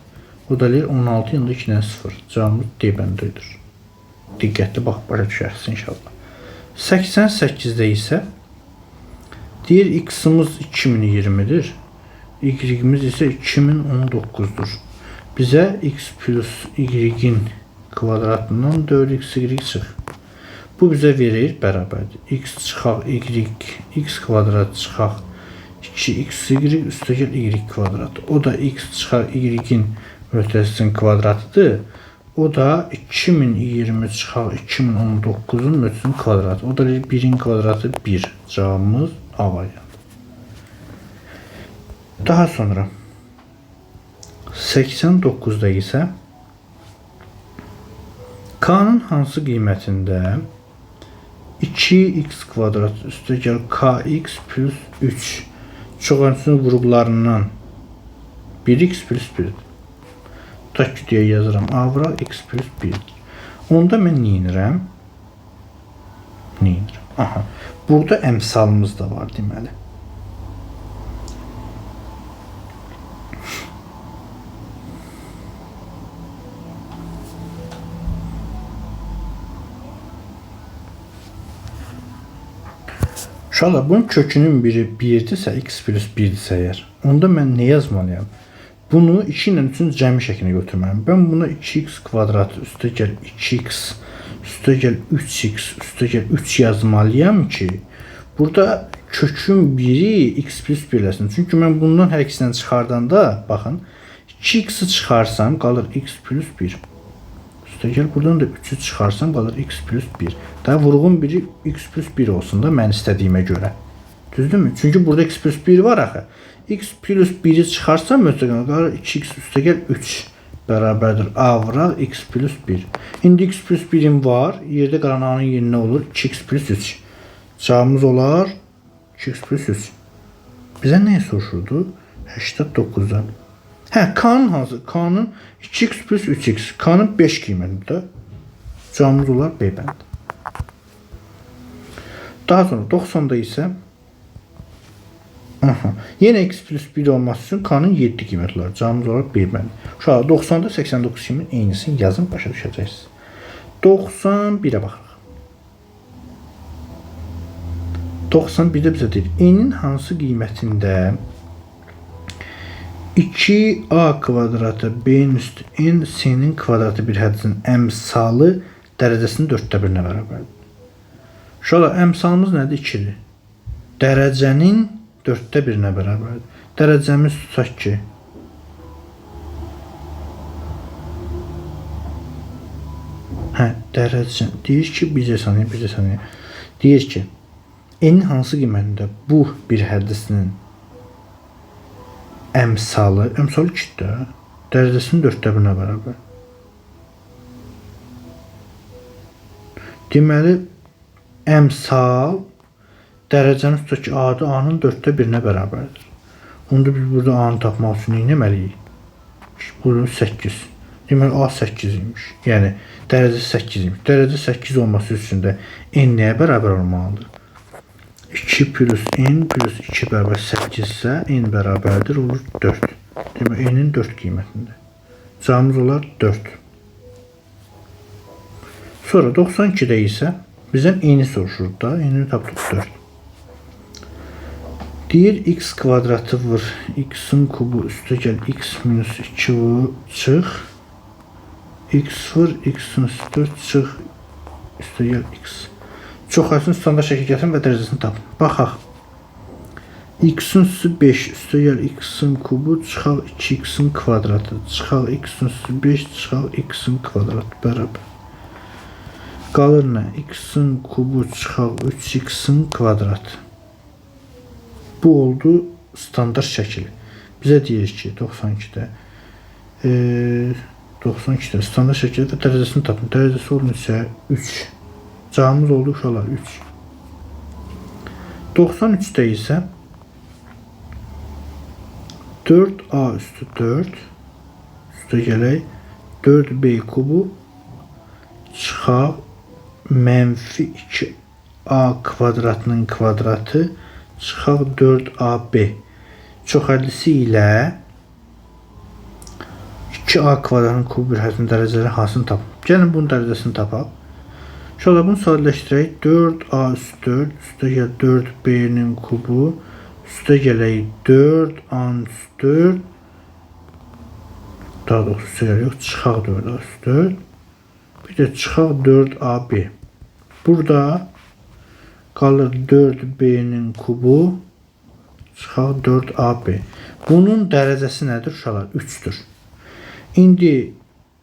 O da eləyir 16 yanında 2 0. Cavabımız D bəndədir. Diqqətli bax, başa düşərsiniz inşallah. 88'də isə deyir x'imiz 2020'dir. Y'imiz isə 2019'dur. Bizə x plus y'in kvadratından 4x y çıx. Bu bizə verir bərabərdir. X çıxaq y, x kvadrat çıxaq 2x y üstə gəl y kvadratı. O da x çıxaq y'in mütəssinin kvadratıdır. O da 2020 çıxaq 2019'un mütəssinin kvadratı. O da 1'in kvadratı 1. Cavabımız A variantı. Daha sonra 89'da isə K'nın hansı qiymətində 2x kvadrat üstə gəl kx plus 3 çoxançının vurğularından 1x plus 1'dir. Tak ki deyə yazıram. A vuraq x plus 1'dir. Onda mən neyinirəm? Aha. Burada əmsalımız da var deməli. İnşallah bunun kökünün biri 1'dirsə, x plus 1'dirsə əgər, onda mən nə yazmalıyam? Bunu 2 ilə 3'ün cəmi şəklinə götürməliyim. Ben buna 2x kvadratı üstə gəl 2x üstə gəl 3x üstə gəl 3 yazmalıyam ki, burada kökün biri x plus 1 eləsin. Çünki mən bundan hər ikisindən çıxardanda, baxın, 2x'i çıxarsam qalır x plus 1. Üstə gəl buradan da 3'ü çıxarsam qalır x plus 1. Daha vurğun biri x plus 1 olsun da mən istədiyimə görə. Düzdürmü? Çünki burada x plus 1 var axı. X plus 1'i çıxarsam qalır 2x üstə gəl 3 bərabərdir A vuraq x plus 1. İndi x plus 1'im var. Yerdə qalan A'nın yerinə olur 2x plus 3. Cavabımız olar 2x plus 3. Bizə nə soruşurdu? 89'dan. Hə, K'nın hansı? K'nın 2x plus 3x. K'nın 5 qiymətində. Cavabımız olar B bənd. Daha sonra 90'da isə yine x plus 1 olması için K'nın 7 qiymətləri var. Cavabımız olar B bənd. Uşaq 90'da 89 kimin eynisini yazın, başa düşəcəksiniz. 91'e baxırıq. 91'də bizə deyir, n'in hansı qiymətində 2a kvadratı b'nin üstü n c'nin kvadratı bir hədisinin əmsalı dərəcəsinin 4/1-nə bərabərdir. Şöyle əmsalımız nədir? 2'dir. Dərəcənin 4/1-nə bərabərdir. Dərəcəmiz tutaq ki, dərəcə deyir ki, bircə saniyə. Deyir ki, n'in hansı qiymətində bu bir hədisinin əmsalı 2'dir. Dərəcəsinin 4/1-nə bərabər. Deməli, əmsal dərəcənin üstəki adı A'nın 4/1-nə bərabərdir. Onda biz burada A'nı tapmaq üçün nə etməliyik? Burada 8. Deməli A 8 imiş. Yəni dərəcə 8 imiş. Dərəcə 8 olması üçün də n nəyə bərabər olmalıdır? 2 plus n plus 2 bərabər 8 isə n bərabərdir olur 4. Deməli n'in 4 qiymətində. Cavabımız olar 4. Sonra 92'də isə bizdən n'ini soruşur da, n'ini tapdıq 4. Deyir x kvadratı vur x'in kubu üstə gəl x minus 2 vur çıx x0 x-in üstü 4 çıx üstə gəl x. Çox xəsin standart şəkil gətirin və dərəcəsini tapın. Baxaq. X-in üstü 5 üstə gəl x-in kubu çıxaq 2x-in kvadratı. Çıxaq x-in üstü 5 çıxaq x-in kvadratı bərabər. Qalır nə? X-in kubu çıxaq 3x-in kvadratı. Bu oldu standart şəkili. Bizə deyir ki 92-də 92-də standart şəkildə və dərəcəsini tapın. Dərəcəsi olmuşsa 3. Cavabımız oldu uşaqlar 3. 93-də isə 4a üstü 4 üstə gələk 4b kubu çıxaq mənfi 2a kvadratının kvadratı çıxaq 4ab. Çoxhədlisi ilə 2a kvadratının kubu bir hədsin dərəcələri hansını tapın? Gəlin bunun dərəcəsini tapaq. Şöyle bunu sadələşdirək. 4a üstü 4 üstə gəl 4b-nin kubu üstə gələk 4a üstü 4 daha doğrusu üstə gəl yox çıxaq 4a üstü 4 bir də çıxaq 4ab. Burada qalır 4b-nin kubu çıxaq 4ab. Bunun dərəcəsi nədir uşaqlar? 3-dür. İndi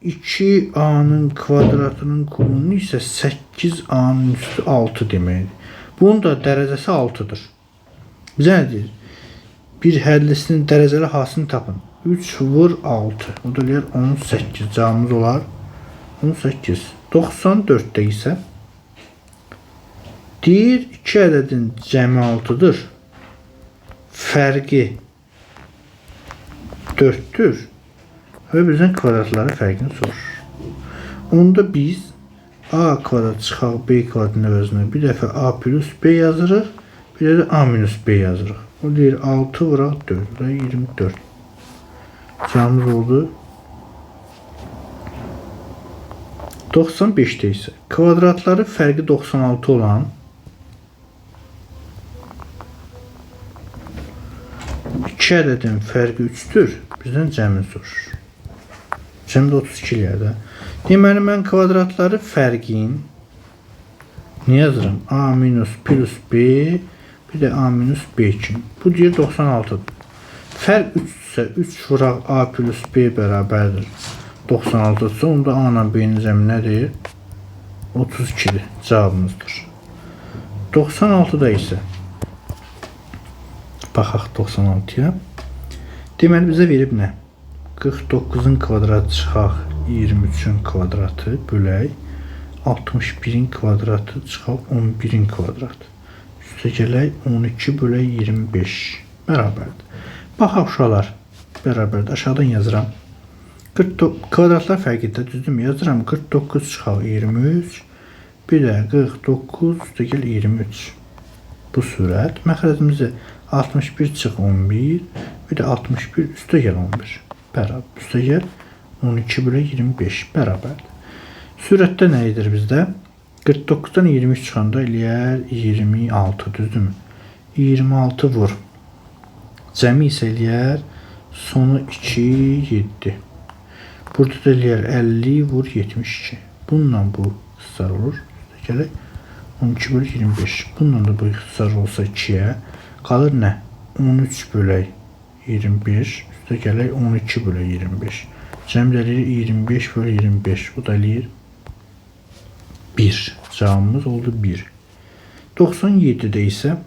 2a-nın kvadratının kubunu isə 8a-nın üstü 6 deməkdir. Bunun da dərəcəsi 6-dır. Bizə nə deyir? Bir hədlisinin dərəcəli hasını tapın. 3 vur 6. O da deyir 18. Cavabımız olar 18. 94-də isə deyir 2 ədədin cəmi 6-dır. Fərqi 4-dür. Və bizdən kvadratların fərqini soruşur. Onda biz a kvadrat çıxaq b kvadratın əvəzinə bir dəfə a plus b yazırıq, bir də a minus b yazırıq. O deyir 6 vuraq 4, da 24. Cavabımız oldu. 95-də isə kvadratları fərqi 96 olan 2 ədədin fərqi 3-dür. Bizdən cəmini soruşur. Cəmdə 32 eləyər. Deməli, mən kvadratları fərqin nə yazıram? A minus plus b bir də a minus b kimi. Bu deyir 96-dır. Fərq 3 isə 3 vuraq a plus b bərabərdir. 96-dırsa, onda a ilə b-nin cəmi nədir? 32-dir. Cavabımızdır. 96-da isə baxaq 96-ya. Deməli, bizə verib nə? 49-un kvadratı çıxaq 23-ün kvadratı bölək 61-in kvadratı çıxaq 11-in kvadratı. Üstə gələk 12 bölək 25 bərabərdir. Baxaq uşaqlar bərabərdir. Aşağıdan yazıram. Kvadratlar fərqində düzdürmü? Yazıram 49 çıxaq 23 bir də 49 üstə gəl 23. Bu surət məxrəcimizi 61 çıx 11 bir də 61 üstə gəl 11 bərabər. Üstə gəl 12 bölü 25 bərabərdir. Sürətdə nə edir bizdə? 49-dan 23 çıxanda eləyər 26 düzdürmü? 26 vur. Cəmi isə eləyər sonu 2 7. Burada da eləyər 50 vur 72. Bununla bu ixtisar olur. Üstə gələk 12 bölü 25. Bununla da bu ixtisar olsa 2-yə qalır nə? 13 bölək 25 üstə gələk 12 bölək 25. Cəmdə eləyir 25 bölü 25. Bu da eləyir 1. Cavabımız oldu 1. 97-də isə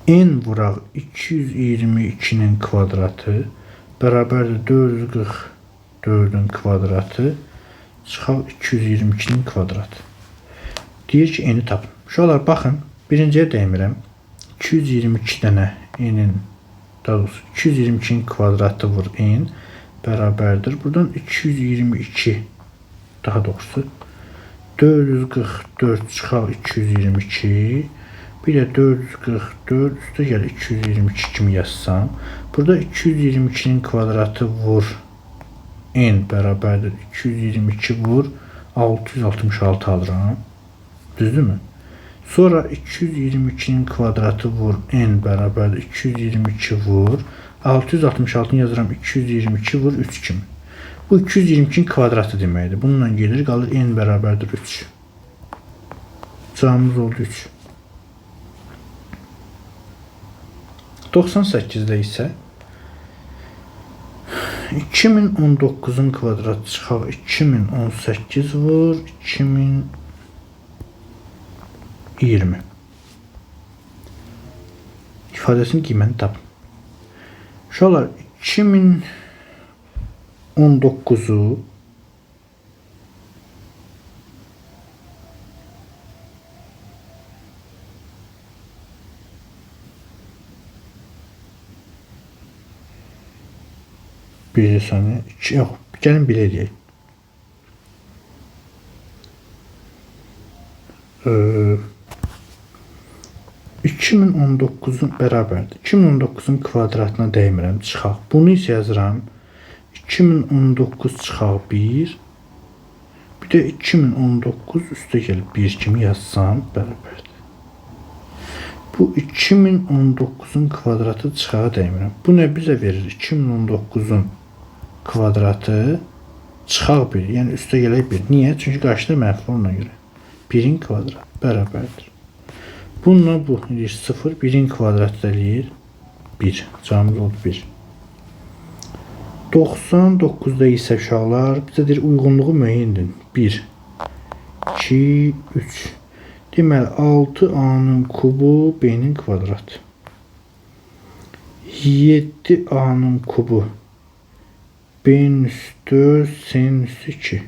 n vuraq 222-nin kvadratı bərabərdir 444-ün kvadratı çıxaq 222-nin kvadratı. Deyir ki, n-i tapın. Uşaqlar, baxın, birinciyə dəymirəm. 222 dənə n-in daha doğrusu 222'nin kvadratı vur n bərabərdir. Buradan 222 daha doğrusu 444 çıxaq 222 bir də 444 üstə gəl 222 kimi yazsam. Burada 222'nin kvadratı vur n bərabərdir. 222 vur 666 alıram. Düzdürmü? Sonra 222'nin kvadratı vur n bərabərdir. 222 vur 666'ını yazıram 222 vur 3 kimi. Bu 222'nin kvadratı deməkdir. Bununla gelir qalır n bərabərdir 3. Cavabımız oldu 3. 98'də isə 2019'un kvadratı çıxaq 2018 vur 2020 ifadəsinin qiymətini tapın. Uşaqlar 2019'u bir saniye yok. Gelin bile değil. 2019'un bərabərdir. 2019'un kvadratına dəymirəm, çıxaq. Bunu isə yazıram. 2019 çıxaq 1. Bir də 2019 üstə gəlib 1 kimi yazsam bərabərdir. Bu 2019'un kvadratı çıxağa dəymirəm. Bu nə bizə verir? 2019'un kvadratı çıxaq 1. Yəni üstə gələk 1. Niyə? Çünki qarşıda mənfi ona görə. 1'in kvadratı bərabərdir. Bununla bu 0, 1'in kvadratı eləyir 1. Cavabımız oldu 1. 99'da isə uşaqlar bizə deyir uyğunluğu müəyyəndir. 1, 2, 3. Deməli 6a'nın kubu b'nin kvadratı. 7a'nın kubu b'nin üstü 4, c'nin üstü 2.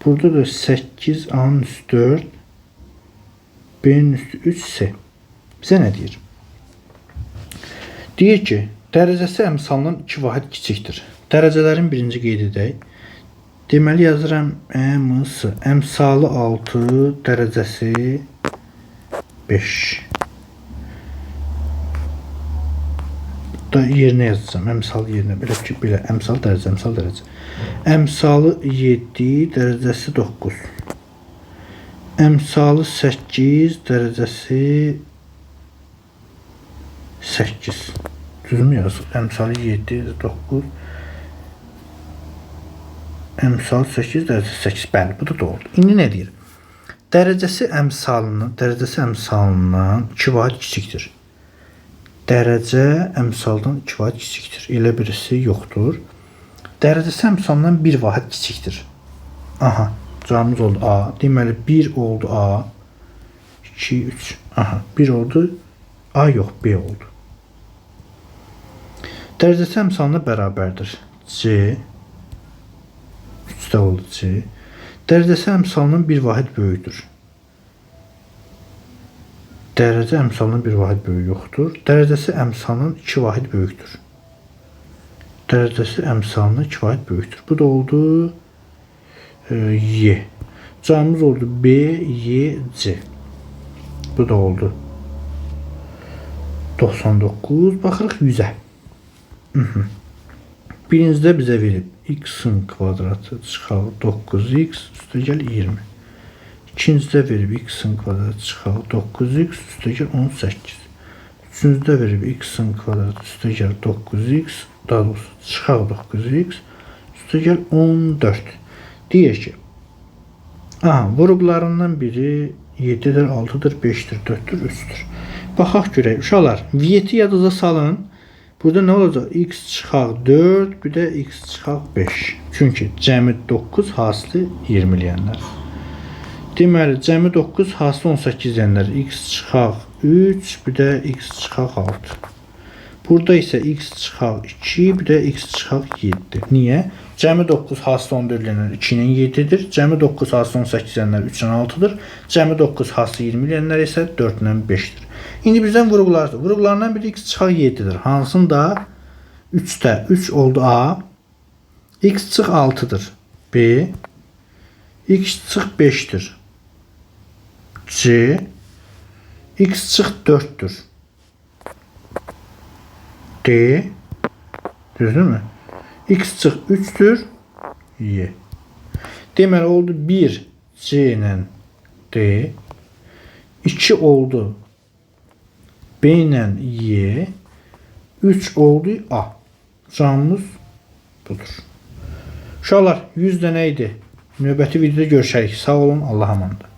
Burada da 8a'nın üstü 4, b'nin üstü 3c. Bizə nə deyir? Deyir ki, dərəcəsi əmsalından 2 vahid kiçikdir. Dərəcələrin birinci qeyd edək. Deməli yazıram əms, əmsalı 6, dərəcəsi 5. Da yerinə yazacağım, əmsalı yerinə. Belə ki, belə əmsal dərəcə, əmsal dərəcə. Əmsalı 7, dərəcəsi 9. Əmsalı 8, dərəcəsi 8. Düzmü yazıq? Əmsalı 7, 9. Əmsal 8, dərəcəsi 8. Bəli, bu da doğrudur. İndi nə deyir? Dərəcəsi əmsalından 2 vahid kiçikdir. Dərəcə əmsaldan 2 vahid kiçikdir. Elə birisi yoxdur. Dərəcəsi əmsalından 1 vahid kiçikdir. Aha, cavabımız oldu A. Deməli 1 oldu A. 2, 3. Aha, 1 oldu. A yox, B oldu. Dərəcəsi əmsalına bərabərdir. C. 3'də oldu C. Dərəcəsi əmsalının 1 vahid böyükdür. Dərəcə əmsalının 1 vahid böyük yoxdur. Dərəcəsi əmsalının 2 vahid böyükdür. Dərəcəsi əmsalının 2 vahid böyükdür. Bu da oldu Y. Cavabımız oldu B, Y, C. Bu da oldu 99. Baxırıq 100'ə. Birincidə bizə verib x'in kvadratı çıxaq 9x üstə gəl 20. İkincidə verib x'in kvadratı çıxaq 9x üstə gəl 18. Üçüncüdə verib x'in kvadratı üstə gəl 9x daha doğrusu çıxaq 9x üstə gəl 14. Deyək ki, vurublarından biri 7'dir, 6'dır, 5'tir, 4'tür, 3'tür. Baxaq görək. Uşaqlar, viyeti yadınıza salın. Burada nə olacaq? X çıxaq 4, bir də x çıxaq 5. Çünki cəmi 9 hasılı 20 eləyənlər. Deməli, cəmi 9 hasılı 18 eləyənlər. X çıxaq 3, bir də x çıxaq 6. Burada isə x çıxaq 2, bir də x çıxaq 7. Niyə? Cəmi 9 hasılı 14 eləyənlər 2 ilə 7'dir. Cəmi 9 hasılı 18 eləyənlər 3 ilə 6'dır. Cəmi 9 hasılı 20 eləyənlər isə 4 ilə 5'dir. İndi bizdən vurğulardır. Vurğularından biri x çıxaq 7'dir. Hansında 3'də 3 oldu A. X çıx 6'dır. B. X çıx 5'tir. C. X çıx 4'tür. D. Düzdür mü? X çıx 3'tür. Y. Deməli oldu 1 C ilə D. 2 oldu B ilə Y. 3 oldu A. Cavabımız budur. Uşaqlar 100 dənə idi. Növbəti videoda görüşərik. Sağ olun. Allah'a emanet.